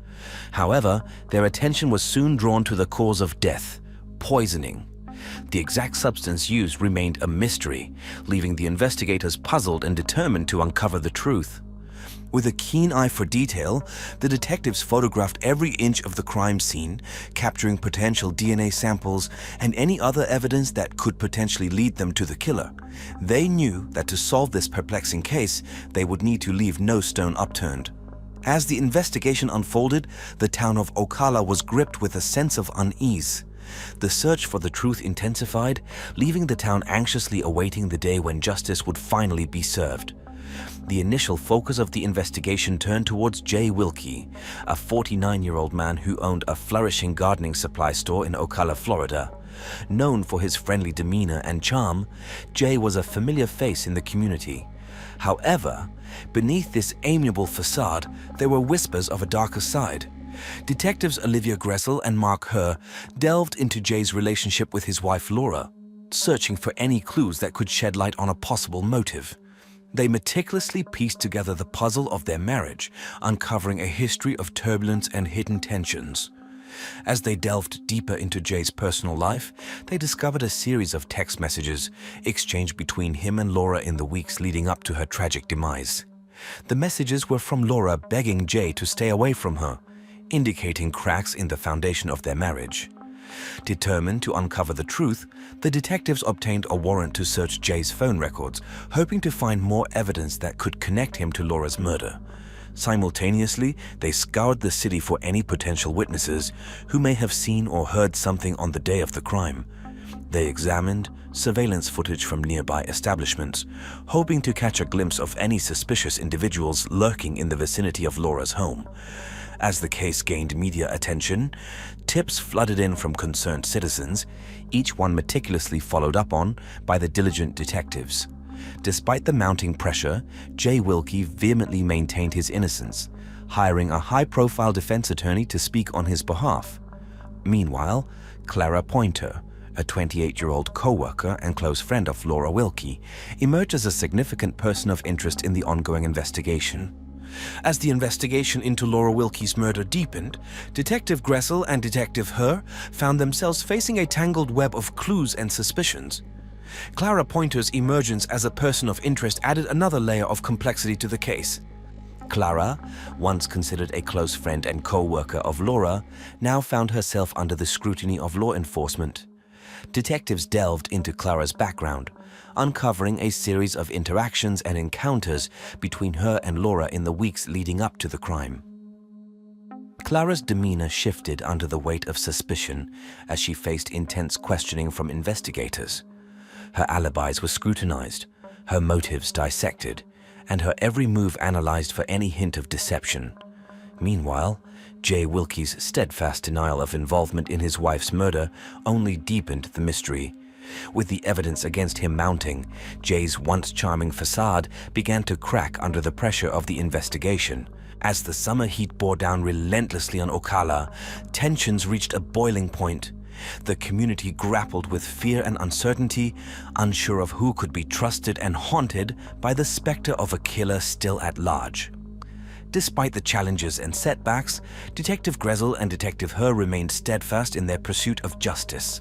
However, their attention was soon drawn to the cause of death: poisoning. The exact substance used remained a mystery, leaving the investigators puzzled and determined to uncover the truth. With a keen eye for detail, the detectives photographed every inch of the crime scene, capturing potential DNA samples and any other evidence that could potentially lead them to the killer. They knew that to solve this perplexing case, they would need to leave no stone unturned. As the investigation unfolded, the town of Ocala was gripped with a sense of unease. The search for the truth intensified, leaving the town anxiously awaiting the day when justice would finally be served. The initial focus of the investigation turned towards Jay Wilkie, a 49-year-old man who owned a flourishing gardening supply store in Ocala, Florida. Known for his friendly demeanor and charm, Jay was a familiar face in the community. However, beneath this amiable facade, there were whispers of a darker side. Detectives Olivia Gressel and Mark Herr delved into Jay's relationship with his wife Laura, searching for any clues that could shed light on a possible motive. They meticulously pieced together the puzzle of their marriage, uncovering a history of turbulence and hidden tensions. As they delved deeper into Jay's personal life, they discovered a series of text messages exchanged between him and Laura in the weeks leading up to her tragic demise. The messages were from Laura begging Jay to stay away from her, indicating cracks in the foundation of their marriage. Determined to uncover the truth, the detectives obtained a warrant to search Jay's phone records, hoping to find more evidence that could connect him to Laura's murder. Simultaneously, they scoured the city for any potential witnesses who may have seen or heard something on the day of the crime. They examined surveillance footage from nearby establishments, hoping to catch a glimpse of any suspicious individuals lurking in the vicinity of Laura's home. As the case gained media attention, tips flooded in from concerned citizens, each one meticulously followed up on by the diligent detectives. Despite the mounting pressure, Jay Wilkie vehemently maintained his innocence, hiring a high-profile defense attorney to speak on his behalf. Meanwhile, Clara Pointer, a 28-year-old co-worker and close friend of Laura Wilkie, emerged as a significant person of interest in the ongoing investigation. As the investigation into Laura Wilkie's murder deepened, Detective Gressel and Detective Herr found themselves facing a tangled web of clues and suspicions. Clara Pointer's emergence as a person of interest added another layer of complexity to the case. Clara, once considered a close friend and co-worker of Laura, now found herself under the scrutiny of law enforcement. Detectives delved into Clara's background, uncovering a series of interactions and encounters between her and Laura in the weeks leading up to the crime. Clara's demeanor shifted under the weight of suspicion as she faced intense questioning from investigators. Her alibis were scrutinized, her motives dissected, and her every move analyzed for any hint of deception. Meanwhile, Jay Wilkie's steadfast denial of involvement in his wife's murder only deepened the mystery. With the evidence against him mounting, Jay's once charming facade began to crack under the pressure of the investigation. As the summer heat bore down relentlessly on Ocala, tensions reached a boiling point. The community grappled with fear and uncertainty, unsure of who could be trusted and haunted by the specter of a killer still at large. Despite the challenges and setbacks, Detective Gressel and Detective Herr remained steadfast in their pursuit of justice.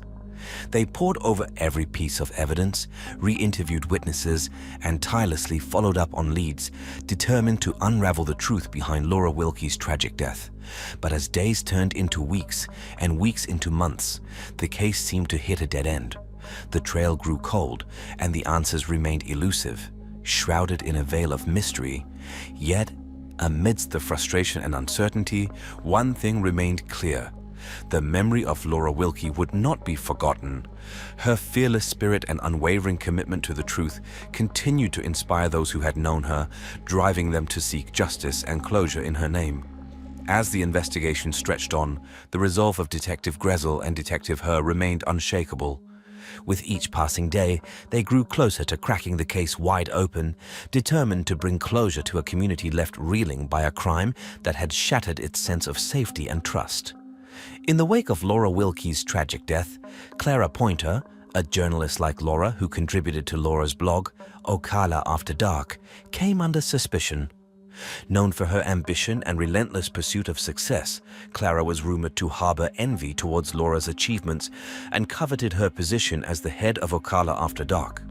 They pored over every piece of evidence, re-interviewed witnesses, and tirelessly followed up on leads, determined to unravel the truth behind Laura Wilkie's tragic death. But as days turned into weeks and weeks into months, the case seemed to hit a dead end. The trail grew cold, and the answers remained elusive, shrouded in a veil of mystery. Yet, amidst the frustration and uncertainty, one thing remained clear. The memory of Laura Wilkie would not be forgotten. Her fearless spirit and unwavering commitment to the truth continued to inspire those who had known her, driving them to seek justice and closure in her name. As the investigation stretched on, the resolve of Detective Gressel and Detective Herr remained unshakable. With each passing day, they grew closer to cracking the case wide open, determined to bring closure to a community left reeling by a crime that had shattered its sense of safety and trust. In the wake of Laura Wilkie's tragic death, Clara Pointer, a journalist like Laura who contributed to Laura's blog, Ocala After Dark, came under suspicion. Known for her ambition and relentless pursuit of success, Clara was rumored to harbor envy towards Laura's achievements and coveted her position as the head of Ocala After Dark.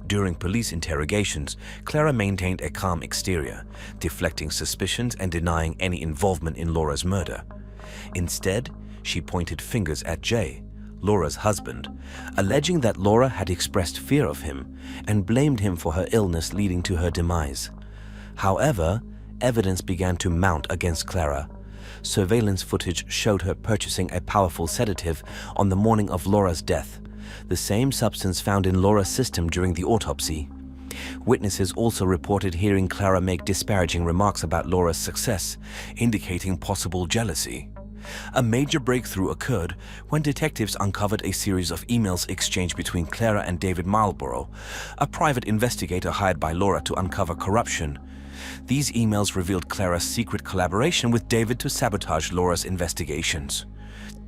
During police interrogations, Clara maintained a calm exterior, deflecting suspicions and denying any involvement in Laura's murder. Instead, she pointed fingers at Jay, Laura's husband, alleging that Laura had expressed fear of him and blamed him for her illness leading to her demise. However, evidence began to mount against Clara. Surveillance footage showed her purchasing a powerful sedative on the morning of Laura's death, the same substance found in Laura's system during the autopsy. Witnesses also reported hearing Clara make disparaging remarks about Laura's success, indicating possible jealousy. A major breakthrough occurred when detectives uncovered a series of emails exchanged between Clara and David Marlborough, a private investigator hired by Laura to uncover corruption. These emails revealed Clara's secret collaboration with David to sabotage Laura's investigations.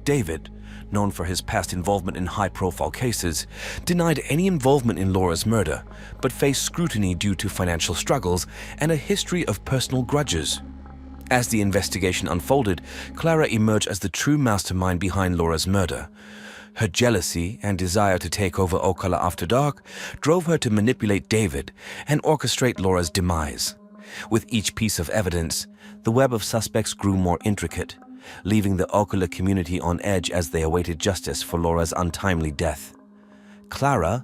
David, known for his past involvement in high-profile cases, denied any involvement in Laura's murder, but faced scrutiny due to financial struggles and a history of personal grudges. As the investigation unfolded, Clara emerged as the true mastermind behind Laura's murder. Her jealousy and desire to take over Ocala After Dark drove her to manipulate David and orchestrate Laura's demise. With each piece of evidence, the web of suspects grew more intricate, leaving the Ocala community on edge as they awaited justice for Laura's untimely death. Clara,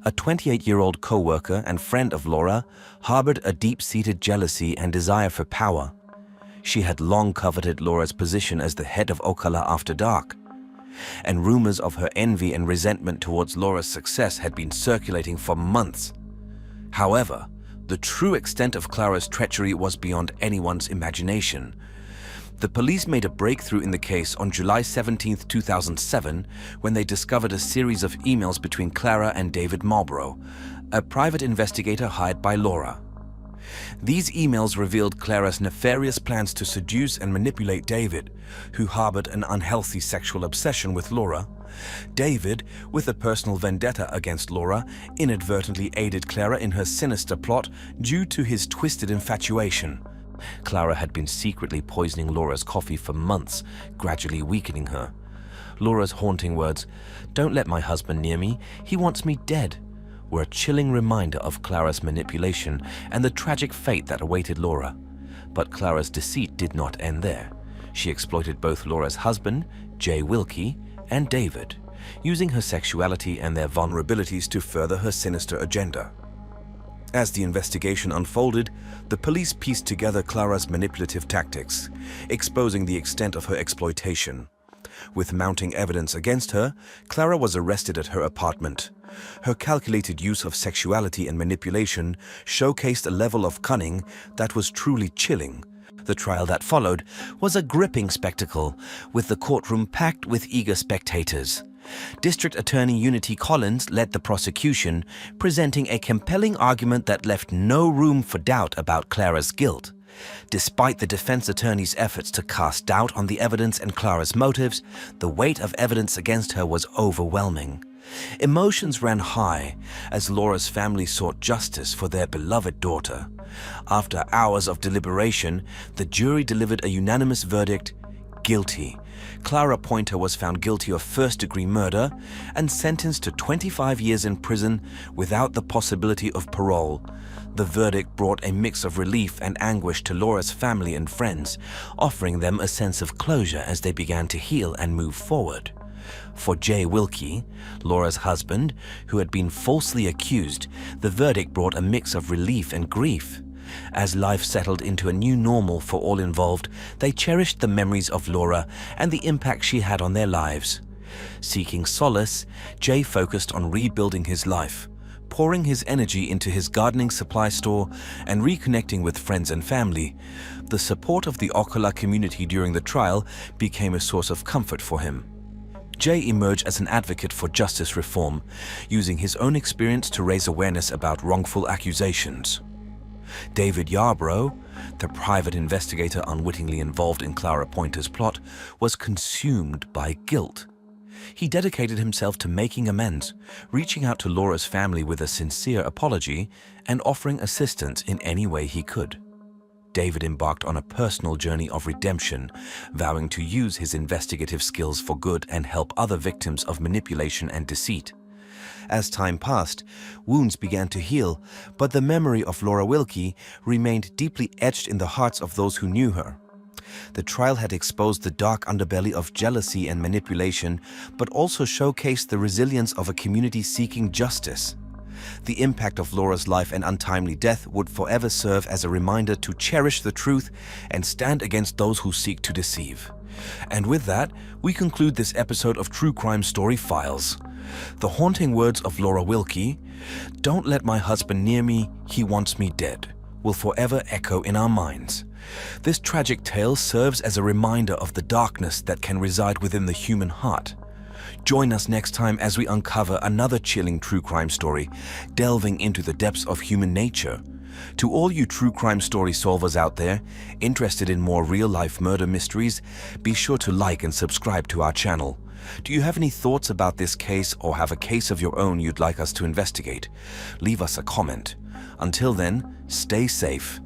a 28-year-old co-worker and friend of Laura, harbored a deep-seated jealousy and desire for power. She had long coveted Laura's position as the head of Ocala After Dark, and rumors of her envy and resentment towards Laura's success had been circulating for months. However, the true extent of Clara's treachery was beyond anyone's imagination. The police made a breakthrough in the case on July 17, 2007, when they discovered a series of emails between Clara and David Marlborough, a private investigator hired by Laura. These emails revealed Clara's nefarious plans to seduce and manipulate David, who harbored an unhealthy sexual obsession with Laura. David, with a personal vendetta against Laura, inadvertently aided Clara in her sinister plot due to his twisted infatuation. Clara had been secretly poisoning Laura's coffee for months, gradually weakening her. Laura's haunting words, "Don't let my husband near me, he wants me dead," were a chilling reminder of Clara's manipulation and the tragic fate that awaited Laura. But Clara's deceit did not end there. She exploited both Laura's husband, Jay Wilkie, and David, using her sexuality and their vulnerabilities to further her sinister agenda. As the investigation unfolded, the police pieced together Clara's manipulative tactics, exposing the extent of her exploitation. With mounting evidence against her, Clara was arrested at her apartment. Her calculated use of sexuality and manipulation showcased a level of cunning that was truly chilling. The trial that followed was a gripping spectacle, with the courtroom packed with eager spectators. District Attorney Unity Collins led the prosecution, presenting a compelling argument that left no room for doubt about Clara's guilt. Despite the defense attorney's efforts to cast doubt on the evidence and Clara's motives, the weight of evidence against her was overwhelming. Emotions ran high as Laura's family sought justice for their beloved daughter. After hours of deliberation, the jury delivered a unanimous verdict: guilty. Clara Pointer was found guilty of first-degree murder and sentenced to 25 years in prison without the possibility of parole. The verdict brought a mix of relief and anguish to Laura's family and friends, offering them a sense of closure as they began to heal and move forward. For Jay Wilkie, Laura's husband, who had been falsely accused, the verdict brought a mix of relief and grief. As life settled into a new normal for all involved, they cherished the memories of Laura and the impact she had on their lives. Seeking solace, Jay focused on rebuilding his life, pouring his energy into his gardening supply store and reconnecting with friends and family. The support of the Ocala community during the trial became a source of comfort for him. Jay emerged as an advocate for justice reform, using his own experience to raise awareness about wrongful accusations. David Yarbrough, the private investigator unwittingly involved in Clara Pointer's plot, was consumed by guilt. He dedicated himself to making amends, reaching out to Laura's family with a sincere apology and offering assistance in any way he could. David embarked on a personal journey of redemption, vowing to use his investigative skills for good and help other victims of manipulation and deceit. As time passed, wounds began to heal, but the memory of Laura Wilkie remained deeply etched in the hearts of those who knew her. The trial had exposed the dark underbelly of jealousy and manipulation, but also showcased the resilience of a community seeking justice. The impact of Laura's life and untimely death would forever serve as a reminder to cherish the truth and stand against those who seek to deceive. And with that, we conclude this episode of True Crime Story Files. The haunting words of Laura Wilkie, "Don't let my husband near me, he wants me dead," will forever echo in our minds. This tragic tale serves as a reminder of the darkness that can reside within the human heart. Join us next time as we uncover another chilling true crime story, delving into the depths of human nature. To all you true crime story solvers out there, interested in more real-life murder mysteries, be sure to like and subscribe to our channel. Do you have any thoughts about this case or have a case of your own you'd like us to investigate? Leave us a comment. Until then, stay safe.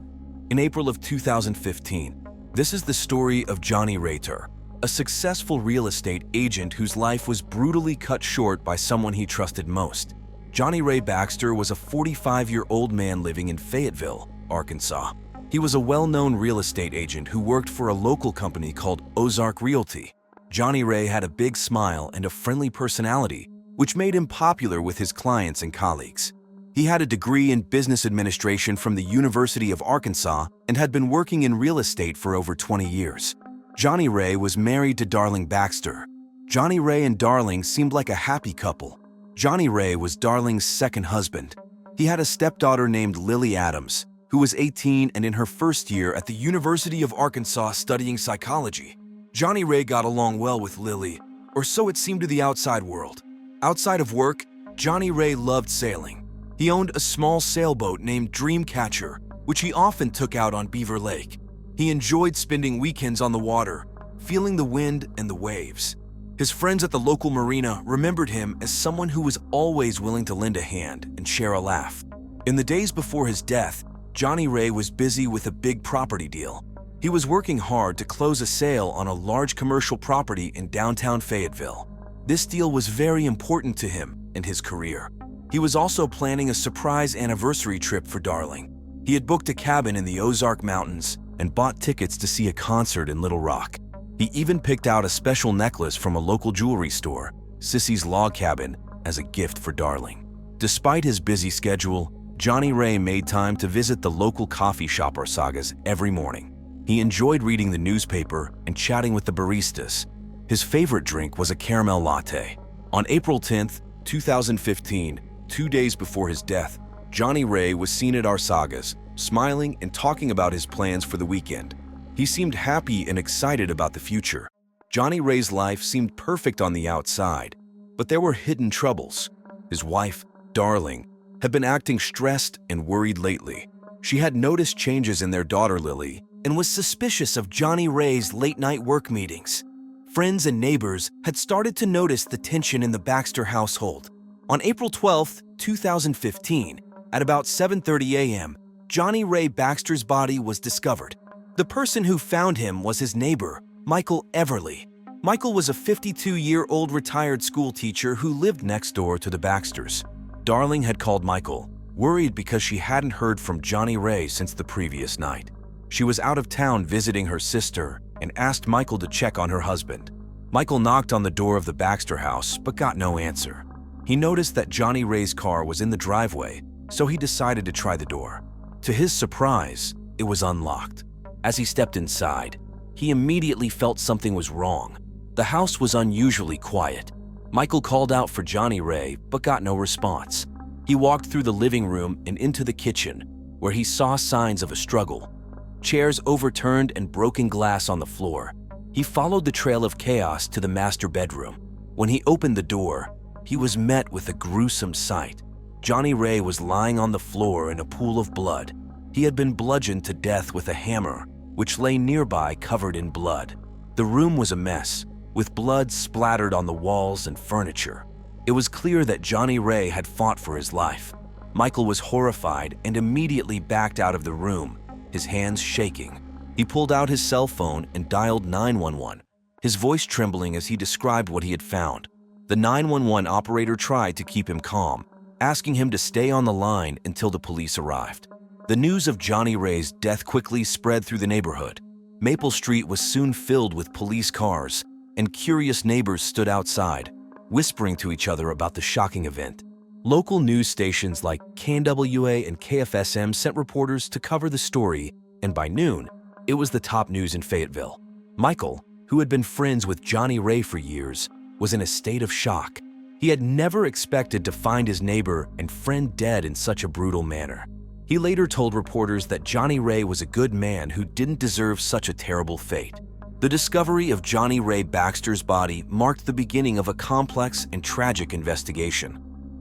In April of 2015, this is the story of Johnny Rater, a successful real estate agent whose life was brutally cut short by someone he trusted most. Johnny Ray Baxter was a 45-year-old man living in Fayetteville, Arkansas. He was a well-known real estate agent who worked for a local company called Ozark Realty. Johnny Ray had a big smile and a friendly personality, which made him popular with his clients and colleagues. He had a degree in business administration from the University of Arkansas and had been working in real estate for over 20 years. Johnny Ray was married to Darling Baxter. Johnny Ray and Darling seemed like a happy couple. Johnny Ray was Darling's second husband. He had a stepdaughter named Lily Adams, who was 18 and in her first year at the University of Arkansas studying psychology. Johnny Ray got along well with Lily, or so it seemed to the outside world. Outside of work, Johnny Ray loved sailing. He owned a small sailboat named Dreamcatcher, which he often took out on Beaver Lake. He enjoyed spending weekends on the water, feeling the wind and the waves. His friends at the local marina remembered him as someone who was always willing to lend a hand and share a laugh. In the days before his death, Johnny Ray was busy with a big property deal. He was working hard to close a sale on a large commercial property in downtown Fayetteville. This deal was very important to him and his career. He was also planning a surprise anniversary trip for Darling. He had booked a cabin in the Ozark Mountains and bought tickets to see a concert in Little Rock. He even picked out a special necklace from a local jewelry store, Sissy's Log Cabin, as a gift for Darling. Despite his busy schedule, Johnny Ray made time to visit the local coffee shop Arsagas every morning. He enjoyed reading the newspaper and chatting with the baristas. His favorite drink was a caramel latte. On April 10, 2015, 2 days before his death, Johnny Ray was seen at Arsagas, smiling and talking about his plans for the weekend. He seemed happy and excited about the future. Johnny Ray's life seemed perfect on the outside, but there were hidden troubles. His wife, Darling, had been acting stressed and worried lately. She had noticed changes in their daughter Lily and was suspicious of Johnny Ray's late-night work meetings. Friends and neighbors had started to notice the tension in the Baxter household. On April 12, 2015, at about 7:30 a.m., Johnny Ray Baxter's body was discovered. The person who found him was his neighbor, Michael Everly. Michael was a 52-year-old retired school teacher who lived next door to the Baxters. Darling had called Michael, worried because she hadn't heard from Johnny Ray since the previous night. She was out of town visiting her sister and asked Michael to check on her husband. Michael knocked on the door of the Baxter house but got no answer. He noticed that Johnny Ray's car was in the driveway, so he decided to try the door. To his surprise, it was unlocked. As he stepped inside, he immediately felt something was wrong. The house was unusually quiet. Michael called out for Johnny Ray but got no response. He walked through the living room and into the kitchen, where he saw signs of a struggle. Chairs overturned and broken glass on the floor. He followed the trail of chaos to the master bedroom. When he opened the door, he was met with a gruesome sight. Johnny Ray was lying on the floor in a pool of blood. He had been bludgeoned to death with a hammer, which lay nearby covered in blood. The room was a mess, with blood splattered on the walls and furniture. It was clear that Johnny Ray had fought for his life. Michael was horrified and immediately backed out of the room, his hands shaking. He pulled out his cell phone and dialed 911, his voice trembling as he described what he had found. The 911 operator tried to keep him calm, asking him to stay on the line until the police arrived. The news of Johnny Ray's death quickly spread through the neighborhood. Maple Street was soon filled with police cars, and curious neighbors stood outside, whispering to each other about the shocking event. Local news stations like KNWA and KFSM sent reporters to cover the story, and by noon, it was the top news in Fayetteville. Michael, who had been friends with Johnny Ray for years, was in a state of shock. He had never expected to find his neighbor and friend dead in such a brutal manner. He later told reporters that Johnny Ray was a good man who didn't deserve such a terrible fate. The discovery of Johnny Ray Baxter's body marked the beginning of a complex and tragic investigation,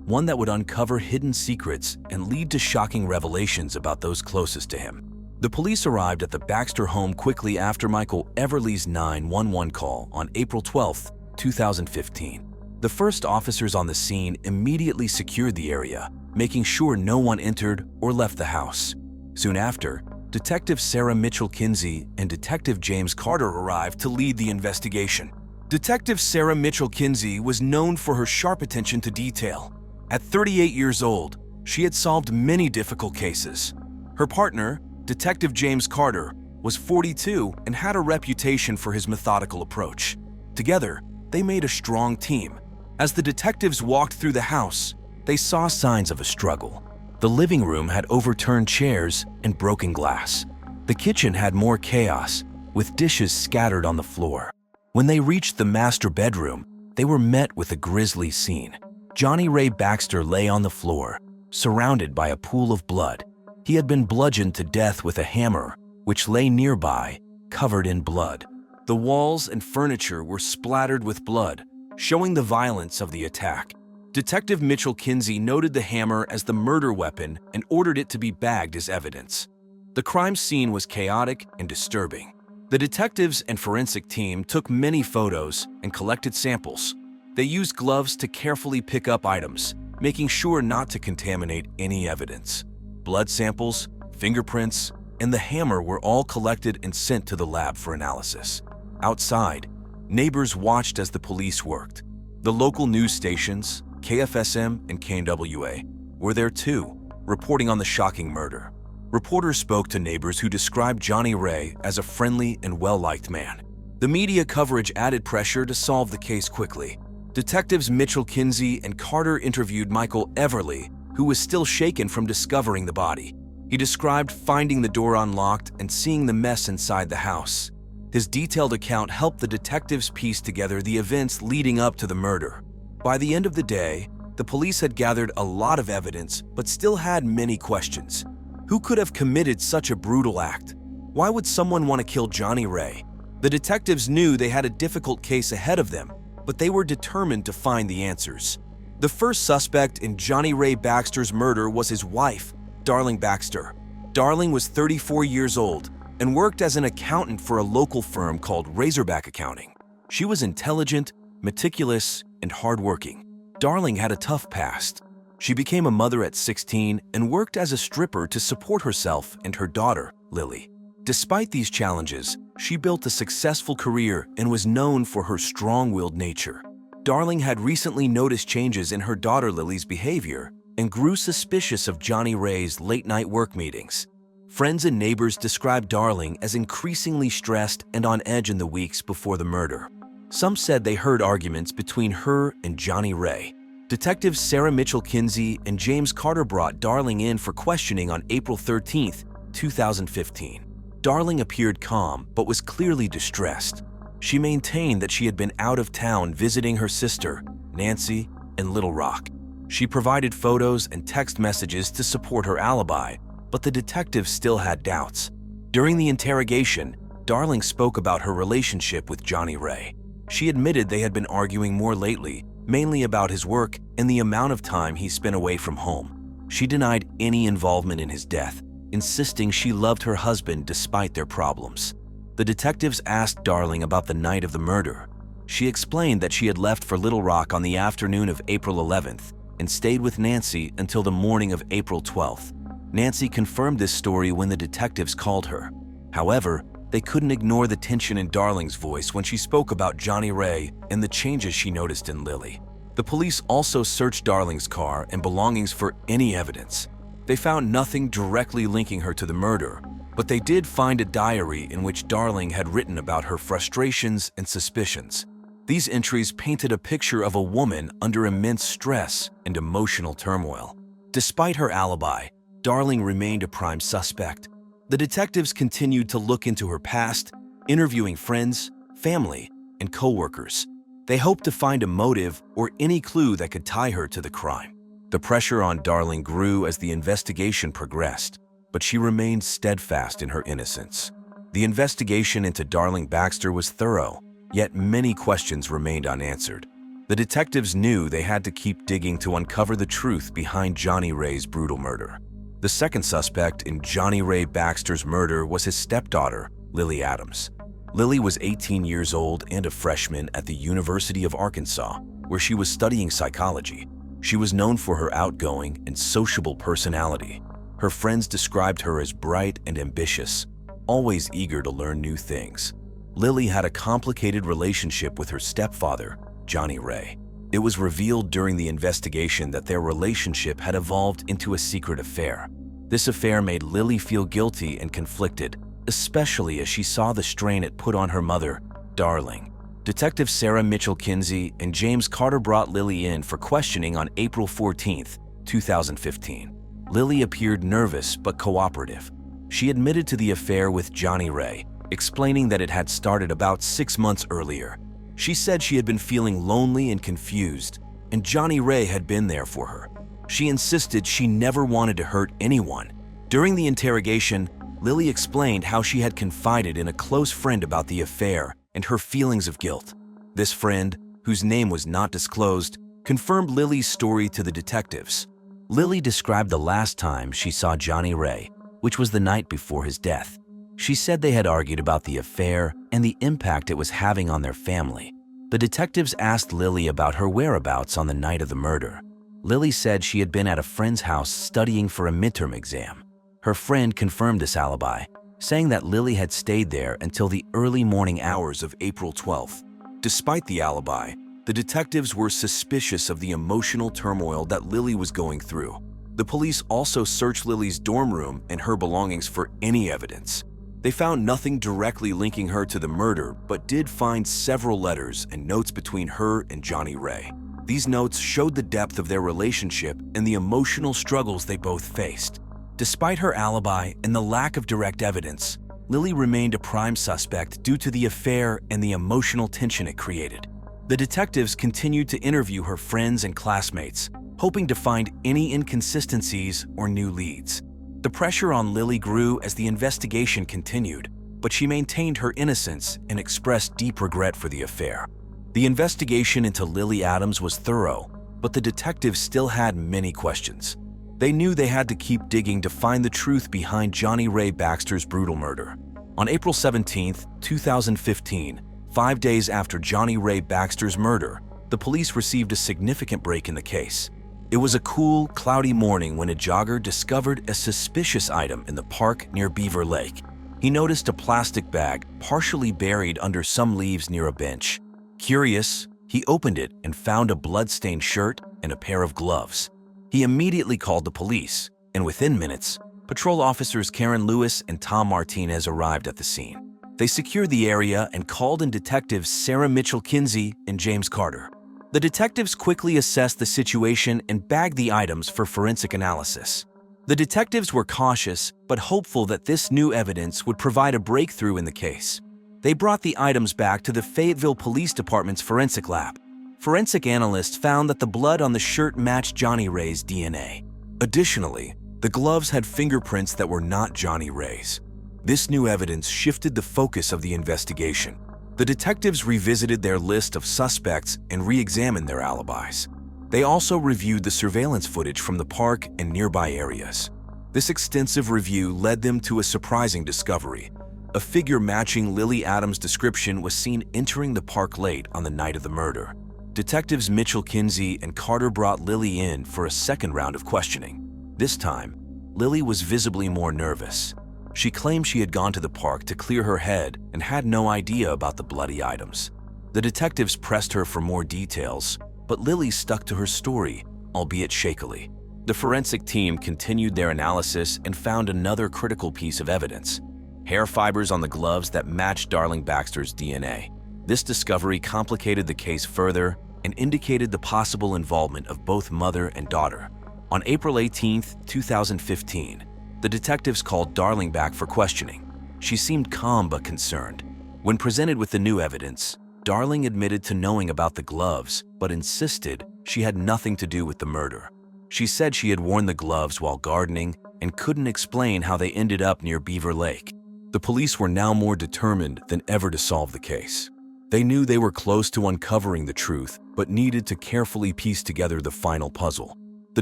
one that would uncover hidden secrets and lead to shocking revelations about those closest to him. The police arrived at the Baxter home quickly after Michael Everly's 911 call on April 12, 2015. The first officers on the scene immediately secured the area, making sure no one entered or left the house. Soon after, Detective Sarah Mitchell-Kinsey and Detective James Carter arrived to lead the investigation. Detective Sarah Mitchell-Kinsey was known for her sharp attention to detail. At 38 years old, she had solved many difficult cases. Her partner, Detective James Carter, was 42 and had a reputation for his methodical approach. Together, they made a strong team. As the detectives walked through the house, they saw signs of a struggle. The living room had overturned chairs and broken glass. The kitchen had more chaos, with dishes scattered on the floor. When they reached the master bedroom, they were met with a grisly scene. Johnny Ray Baxter lay on the floor, surrounded by a pool of blood. He had been bludgeoned to death with a hammer, which lay nearby, covered in blood. The walls and furniture were splattered with blood, showing the violence of the attack. Detective Mitchell-Kinsey noted the hammer as the murder weapon and ordered it to be bagged as evidence. The crime scene was chaotic and disturbing. The detectives and forensic team took many photos and collected samples. They used gloves to carefully pick up items, making sure not to contaminate any evidence. Blood samples, fingerprints, and the hammer were all collected and sent to the lab for analysis. Outside, neighbors watched as the police worked. The local news stations, KFSM and KNWA, were there too, reporting on the shocking murder. Reporters spoke to neighbors who described Johnny Ray as a friendly and well-liked man. The media coverage added pressure to solve the case quickly. Detectives Mitchell Kinsey and Carter interviewed Michael Everly, who was still shaken from discovering the body. He described finding the door unlocked and seeing the mess inside the house. His detailed account helped the detectives piece together the events leading up to the murder. By the end of the day, the police had gathered a lot of evidence but still had many questions. Who could have committed such a brutal act? Why would someone want to kill Johnny Ray? The detectives knew they had a difficult case ahead of them, but they were determined to find the answers. The first suspect in Johnny Ray Baxter's murder was his wife, Darling Baxter. Darling was 34 years old and worked as an accountant for a local firm called Razorback Accounting. She was intelligent, meticulous, and hardworking. Darling had a tough past. She became a mother at 16 and worked as a stripper to support herself and her daughter, Lily. Despite these challenges, she built a successful career and was known for her strong-willed nature. Darling had recently noticed changes in her daughter Lily's behavior and grew suspicious of Johnny Ray's late-night work meetings. Friends and neighbors described Darling as increasingly stressed and on edge in the weeks before the murder. Some said they heard arguments between her and Johnny Ray. Detectives Sarah Mitchell Kinsey and James Carter brought Darling in for questioning on April 13, 2015. Darling appeared calm but was clearly distressed. She maintained that she had been out of town visiting her sister, Nancy, in Little Rock. She provided photos and text messages to support her alibi, but the detectives still had doubts. During the interrogation, Darling spoke about her relationship with Johnny Ray. She admitted they had been arguing more lately, mainly about his work and the amount of time he spent away from home. She denied any involvement in his death, insisting she loved her husband despite their problems. The detectives asked Darling about the night of the murder. She explained that she had left for Little Rock on the afternoon of April 11th and stayed with Nancy until the morning of April 12th. Nancy confirmed this story when the detectives called her. However, they couldn't ignore the tension in Darling's voice when she spoke about Johnny Ray and the changes she noticed in Lily. The police also searched Darling's car and belongings for any evidence. They found nothing directly linking her to the murder, but they did find a diary in which Darling had written about her frustrations and suspicions. These entries painted a picture of a woman under immense stress and emotional turmoil. Despite her alibi, Darling remained a prime suspect. The detectives continued to look into her past, interviewing friends, family, and co-workers. They hoped to find a motive or any clue that could tie her to the crime. The pressure on Darling grew as the investigation progressed, but she remained steadfast in her innocence. The investigation into Darling Baxter was thorough, yet many questions remained unanswered. The detectives knew they had to keep digging to uncover the truth behind Johnny Ray's brutal murder. The second suspect in Johnny Ray Baxter's murder was his stepdaughter, Lily Adams. Lily was 18 years old and a freshman at the University of Arkansas, where she was studying psychology. She was known for her outgoing and sociable personality. Her friends described her as bright and ambitious, always eager to learn new things. Lily had a complicated relationship with her stepfather, Johnny Ray. It was revealed during the investigation that their relationship had evolved into a secret affair. This affair made Lily feel guilty and conflicted, especially as she saw the strain it put on her mother, Darling. Detective Sarah Mitchell Kinsey and James Carter brought Lily in for questioning on April 14, 2015. Lily appeared nervous but cooperative. She admitted to the affair with Johnny Ray, explaining that it had started about 6 months earlier. She said she had been feeling lonely and confused, and Johnny Ray had been there for her. She insisted she never wanted to hurt anyone. During the interrogation, Lily explained how she had confided in a close friend about the affair and her feelings of guilt. This friend, whose name was not disclosed, confirmed Lily's story to the detectives. Lily described the last time she saw Johnny Ray, which was the night before his death. She said they had argued about the affair and the impact it was having on their family. The detectives asked Lily about her whereabouts on the night of the murder. Lily said she had been at a friend's house studying for a midterm exam. Her friend confirmed this alibi, saying that Lily had stayed there until the early morning hours Of April 12th. Despite the alibi, the detectives were suspicious of the emotional turmoil that Lily was going through. The police also searched Lily's dorm room and her belongings for any evidence. They found nothing directly linking her to the murder, but did find several letters and notes between her and Johnny Ray. These notes showed the depth of their relationship and the emotional struggles they both faced. Despite her alibi and the lack of direct evidence, Lily remained a prime suspect due to the affair and the emotional tension it created. The detectives continued to interview her friends and classmates, hoping to find any inconsistencies or new leads. The pressure on Lily grew as the investigation continued, but she maintained her innocence and expressed deep regret for the affair. The investigation into Lily Adams was thorough, but the detectives still had many questions. They knew they had to keep digging to find the truth behind Johnny Ray Baxter's brutal murder. On April 17, 2015, 5 days after Johnny Ray Baxter's murder, the police received a significant break in the case. It was a cool, cloudy morning when a jogger discovered a suspicious item in the park near Beaver Lake. He noticed a plastic bag partially buried under some leaves near a bench. Curious, he opened it and found a blood-stained shirt and a pair of gloves. He immediately called the police, and within minutes, patrol officers Karen Lewis and Tom Martinez arrived at the scene. They secured the area and called in detectives Sarah Mitchell-Kinsey and James Carter. The detectives quickly assessed the situation and bagged the items for forensic analysis. The detectives were cautious but hopeful that this new evidence would provide a breakthrough in the case. They brought the items back to the Fayetteville Police Department's forensic lab. Forensic analysts found that the blood on the shirt matched Johnny Ray's DNA. Additionally, the gloves had fingerprints that were not Johnny Ray's. This new evidence shifted the focus of the investigation. The detectives revisited their list of suspects and re-examined their alibis. They also reviewed the surveillance footage from the park and nearby areas. This extensive review led them to a surprising discovery. A figure matching Lily Adams' description was seen entering the park late on the night of the murder. Detectives Mitchell-Kinsey and Carter brought Lily in for a second round of questioning. This time, Lily was visibly more nervous. She claimed she had gone to the park to clear her head and had no idea about the bloody items. The detectives pressed her for more details, but Lily stuck to her story, albeit shakily. The forensic team continued their analysis and found another critical piece of evidence: hair fibers on the gloves that matched Darling Baxter's DNA. This discovery complicated the case further and indicated the possible involvement of both mother and daughter. On April 18, 2015, the detectives called Darling back for questioning. She seemed calm but concerned. When presented with the new evidence, Darling admitted to knowing about the gloves but insisted she had nothing to do with the murder. She said she had worn the gloves while gardening and couldn't explain how they ended up near Beaver Lake. The police were now more determined than ever to solve the case. They knew they were close to uncovering the truth, but needed to carefully piece together the final puzzle. The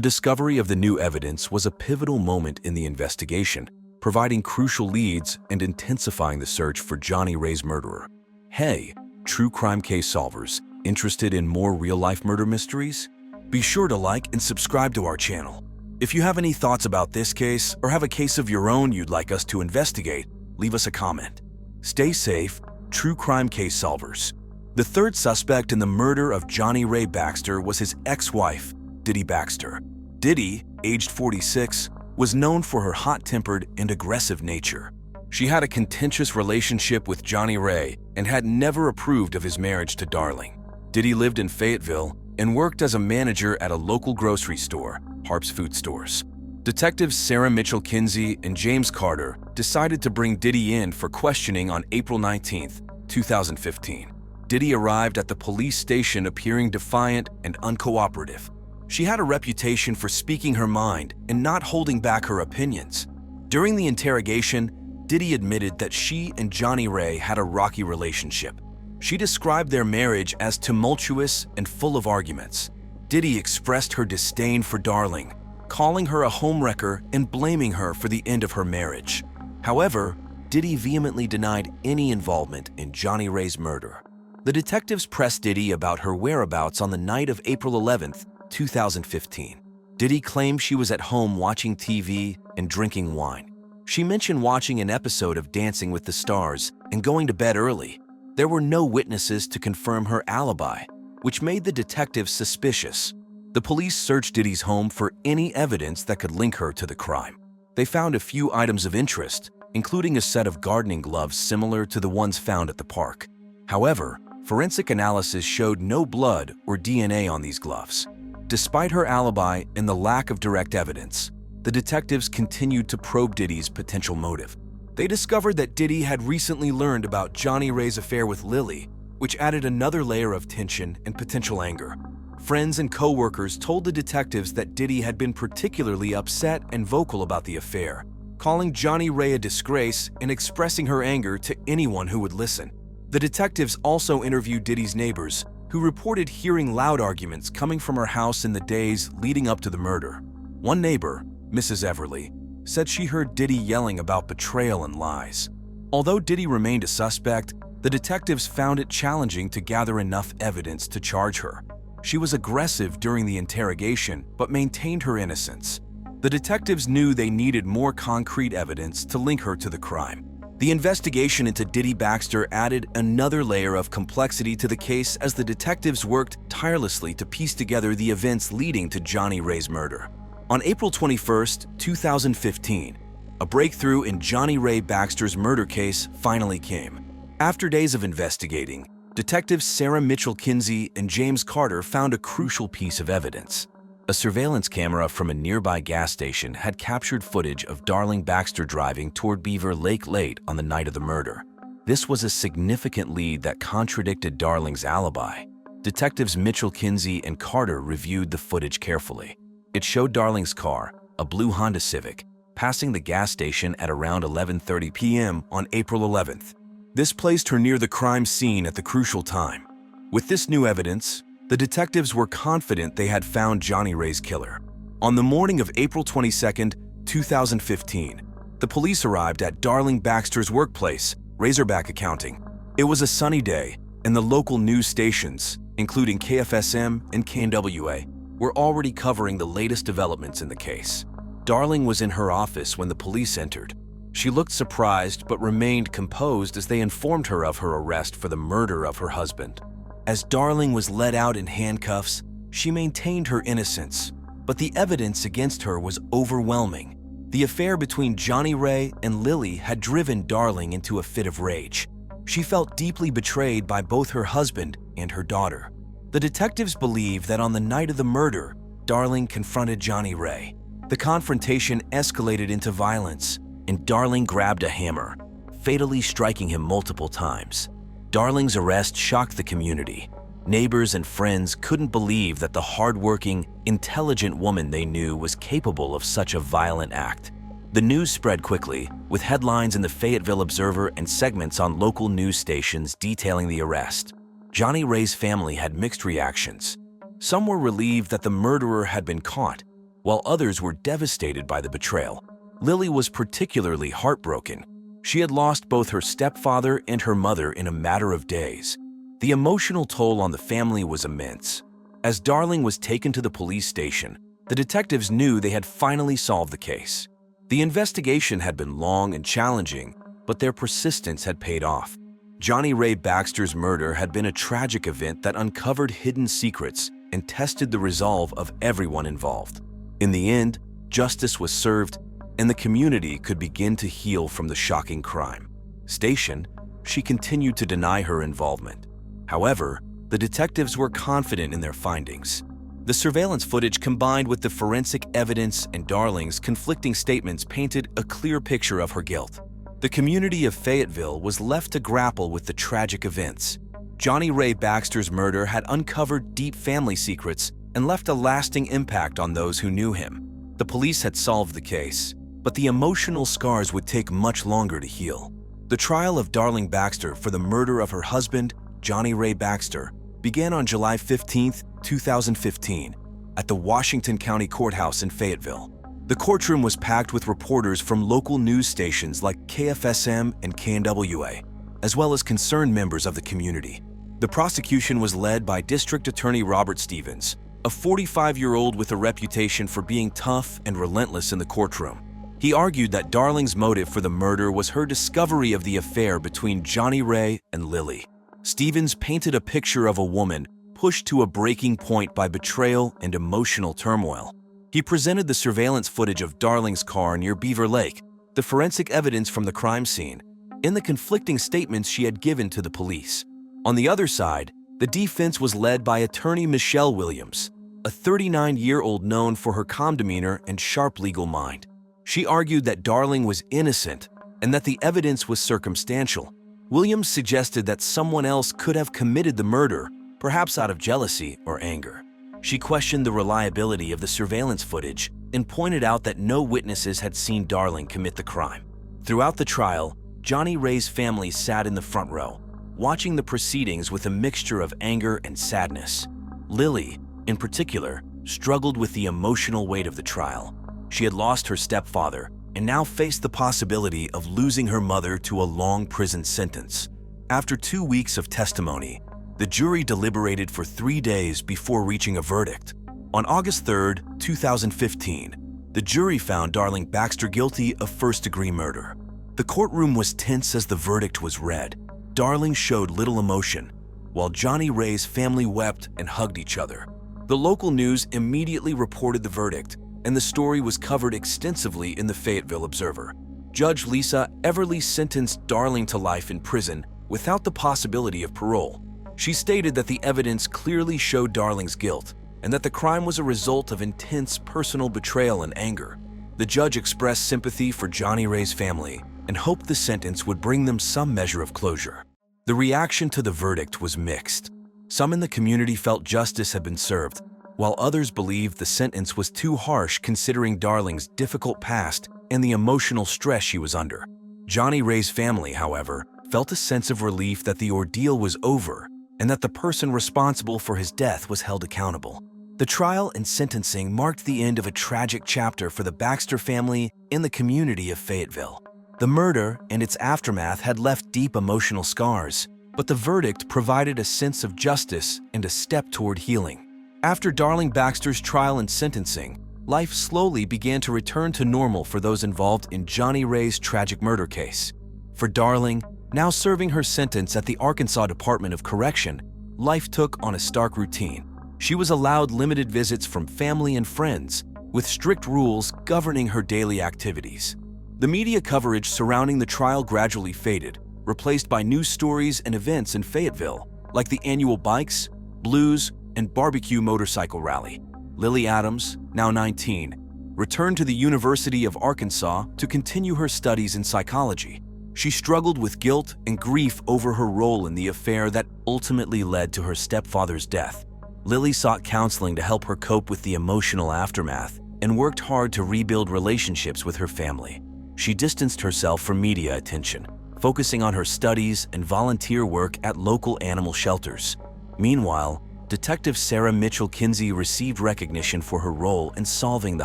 discovery of the new evidence was a pivotal moment in the investigation, providing crucial leads and intensifying the search for Johnny Ray's murderer. Hey, true crime case solvers, interested in more real-life murder mysteries? Be sure to like and subscribe to our channel. If you have any thoughts about this case or have a case of your own you'd like us to investigate, leave us a comment. Stay safe, true crime case solvers. The third suspect in the murder of Johnny Ray Baxter was his ex-wife, Diddy Baxter. Diddy, aged 46, was known for her hot-tempered and aggressive nature. She had a contentious relationship with Johnny Ray and had never approved of his marriage to Darling. Diddy lived in Fayetteville and worked as a manager at a local grocery store, Harp's Food Stores. Detectives Sarah Mitchell-Kinsey and James Carter decided to bring Diddy in for questioning on April 19, 2015. Diddy arrived at the police station appearing defiant and uncooperative. She had a reputation for speaking her mind and not holding back her opinions. During the interrogation, Diddy admitted that she and Johnny Ray had a rocky relationship. She described their marriage as tumultuous and full of arguments. Diddy expressed her disdain for Darling, calling her a homewrecker and blaming her for the end of her marriage. However, Diddy vehemently denied any involvement in Johnny Ray's murder. The detectives pressed Diddy about her whereabouts on the night of April 11, 2015. Diddy claimed she was at home watching TV and drinking wine. She mentioned watching an episode of Dancing with the Stars and going to bed early. There were no witnesses to confirm her alibi, which made the detectives suspicious. The police searched Diddy's home for any evidence that could link her to the crime. They found a few items of interest, including a set of gardening gloves similar to the ones found at the park. However, forensic analysis showed no blood or DNA on these gloves. Despite her alibi and the lack of direct evidence, the detectives continued to probe Diddy's potential motive. They discovered that Diddy had recently learned about Johnny Ray's affair with Lily, which added another layer of tension and potential anger. Friends and co-workers told the detectives that Diddy had been particularly upset and vocal about the affair, calling Johnny Ray a disgrace and expressing her anger to anyone who would listen. The detectives also interviewed Diddy's neighbors, who reported hearing loud arguments coming from her house in the days leading up to the murder. One neighbor, Mrs. Everly, said she heard Diddy yelling about betrayal and lies. Although Diddy remained a suspect, the detectives found it challenging to gather enough evidence to charge her. She was aggressive during the interrogation, but maintained her innocence. The detectives knew they needed more concrete evidence to link her to the crime. The investigation into Diddy Baxter added another layer of complexity to the case as the detectives worked tirelessly to piece together the events leading to Johnny Ray's murder. On April 21, 2015, a breakthrough in Johnny Ray Baxter's murder case finally came. After days of investigating, Detectives Sarah Mitchell-Kinsey and James Carter found a crucial piece of evidence. A surveillance camera from a nearby gas station had captured footage of Darling Baxter driving toward Beaver Lake late on the night of the murder. This was a significant lead that contradicted Darling's alibi. Detectives Mitchell-Kinsey and Carter reviewed the footage carefully. It showed Darling's car, a blue Honda Civic, passing the gas station at around 11:30 p.m. on April 11th. This placed her near the crime scene at the crucial time. With this new evidence, the detectives were confident they had found Johnny Ray's killer. On the morning of April 22, 2015, the police arrived at Darling Baxter's workplace, Razorback Accounting. It was a sunny day, and the local news stations, including KFSM and KNWA, were already covering the latest developments in the case. Darling was in her office when the police entered. She looked surprised but remained composed as they informed her of her arrest for the murder of her husband. As Darling was led out in handcuffs, she maintained her innocence, but the evidence against her was overwhelming. The affair between Johnny Ray and Lily had driven Darling into a fit of rage. She felt deeply betrayed by both her husband and her daughter. The detectives believe that on the night of the murder, Darling confronted Johnny Ray. The confrontation escalated into violence, and Darling grabbed a hammer, fatally striking him multiple times. Darling's arrest shocked the community. Neighbors and friends couldn't believe that the hardworking, intelligent woman they knew was capable of such a violent act. The news spread quickly, with headlines in the Fayetteville Observer and segments on local news stations detailing the arrest. Johnny Ray's family had mixed reactions. Some were relieved that the murderer had been caught, while others were devastated by the betrayal. Lily was particularly heartbroken. She had lost both her stepfather and her mother in a matter of days. The emotional toll on the family was immense. As Darling was taken to the police station, the detectives knew they had finally solved the case. The investigation had been long and challenging, but their persistence had paid off. Johnny Ray Baxter's murder had been a tragic event that uncovered hidden secrets and tested the resolve of everyone involved. In the end, justice was served, and the community could begin to heal from the shocking crime. Stationed, she continued to deny her involvement. However, the detectives were confident in their findings. The surveillance footage combined with the forensic evidence and Darling's conflicting statements painted a clear picture of her guilt. The community of Fayetteville was left to grapple with the tragic events. Johnny Ray Baxter's murder had uncovered deep family secrets and left a lasting impact on those who knew him. The police had solved the case, but the emotional scars would take much longer to heal. The trial of Darling Baxter for the murder of her husband, Johnny Ray Baxter, began on July 15, 2015, at the Washington County Courthouse in Fayetteville. The courtroom was packed with reporters from local news stations like KFSM and KNWA, as well as concerned members of the community. The prosecution was led by District Attorney Robert Stevens, a 45-year-old with a reputation for being tough and relentless in the courtroom. He argued that Darling's motive for the murder was her discovery of the affair between Johnny Ray and Lily. Stevens painted a picture of a woman pushed to a breaking point by betrayal and emotional turmoil. He presented the surveillance footage of Darling's car near Beaver Lake, the forensic evidence from the crime scene, and the conflicting statements she had given to the police. On the other side, the defense was led by attorney Michelle Williams, a 39-year-old known for her calm demeanor and sharp legal mind. She argued that Darling was innocent and that the evidence was circumstantial. Williams suggested that someone else could have committed the murder, perhaps out of jealousy or anger. She questioned the reliability of the surveillance footage and pointed out that no witnesses had seen Darling commit the crime. Throughout the trial, Johnny Ray's family sat in the front row, watching the proceedings with a mixture of anger and sadness. Lily, in particular, struggled with the emotional weight of the trial. She had lost her stepfather and now faced the possibility of losing her mother to a long prison sentence. After 2 weeks of testimony, the jury deliberated for 3 days before reaching a verdict. On August 3, 2015, the jury found Darling Baxter guilty of first-degree murder. The courtroom was tense as the verdict was read. Darling showed little emotion, while Johnny Ray's family wept and hugged each other. The local news immediately reported the verdict, and the story was covered extensively in the Fayetteville Observer. Judge Lisa Everly sentenced Darling to life in prison without the possibility of parole. She stated that the evidence clearly showed Darling's guilt and that the crime was a result of intense personal betrayal and anger. The judge expressed sympathy for Johnny Ray's family and hoped the sentence would bring them some measure of closure. The reaction to the verdict was mixed. Some in the community felt justice had been served, while others believed the sentence was too harsh considering Darling's difficult past and the emotional stress she was under. Johnny Ray's family, however, felt a sense of relief that the ordeal was over and that the person responsible for his death was held accountable. The trial and sentencing marked the end of a tragic chapter for the Baxter family and the community of Fayetteville. The murder and its aftermath had left deep emotional scars, but the verdict provided a sense of justice and a step toward healing. After Darling Baxter's trial and sentencing, life slowly began to return to normal for those involved in Johnny Ray's tragic murder case. For Darling, now serving her sentence at the Arkansas Department of Correction, life took on a stark routine. She was allowed limited visits from family and friends, with strict rules governing her daily activities. The media coverage surrounding the trial gradually faded, replaced by news stories and events in Fayetteville, like the annual Bikes, Blues, and Barbecue Motorcycle Rally. Lily Adams, now 19, returned to the University of Arkansas to continue her studies in psychology. She struggled with guilt and grief over her role in the affair that ultimately led to her stepfather's death. Lily sought counseling to help her cope with the emotional aftermath and worked hard to rebuild relationships with her family. She distanced herself from media attention, focusing on her studies and volunteer work at local animal shelters. Meanwhile, Detective Sarah Mitchell-Kinsey received recognition for her role in solving the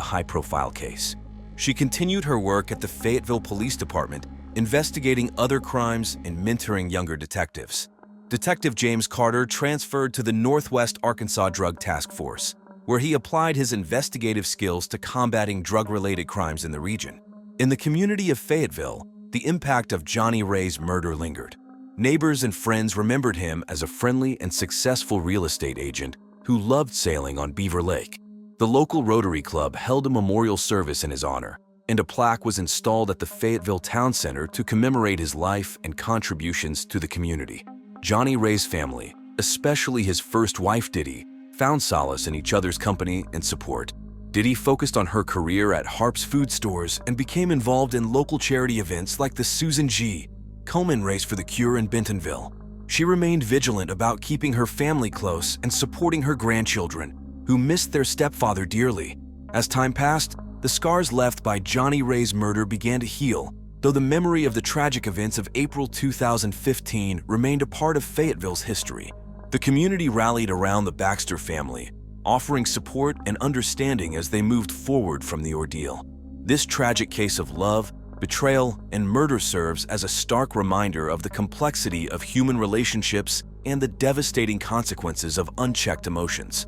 high-profile case. She continued her work at the Fayetteville Police Department, investigating other crimes and mentoring younger detectives. Detective James Carter transferred to the Northwest Arkansas Drug Task Force, where he applied his investigative skills to combating drug-related crimes in the region. In the community of Fayetteville, the impact of Johnny Ray's murder lingered. Neighbors and friends remembered him as a friendly and successful real estate agent who loved sailing on Beaver Lake. The local Rotary Club held a memorial service in his honor, and a plaque was installed at the Fayetteville Town Center to commemorate his life and contributions to the community. Johnny Ray's family, especially his first wife Diddy, found solace in each other's company and support. Diddy focused on her career at Harp's Food Stores and became involved in local charity events like the Susan G. Komen Race for the Cure in Bentonville. She remained vigilant about keeping her family close and supporting her grandchildren, who missed their stepfather dearly. As time passed, the scars left by Johnny Ray's murder began to heal, though the memory of the tragic events of April 2015 remained a part of Fayetteville's history. The community rallied around the Baxter family, offering support and understanding as they moved forward from the ordeal. This tragic case of love, betrayal, and murder serves as a stark reminder of the complexity of human relationships and the devastating consequences of unchecked emotions.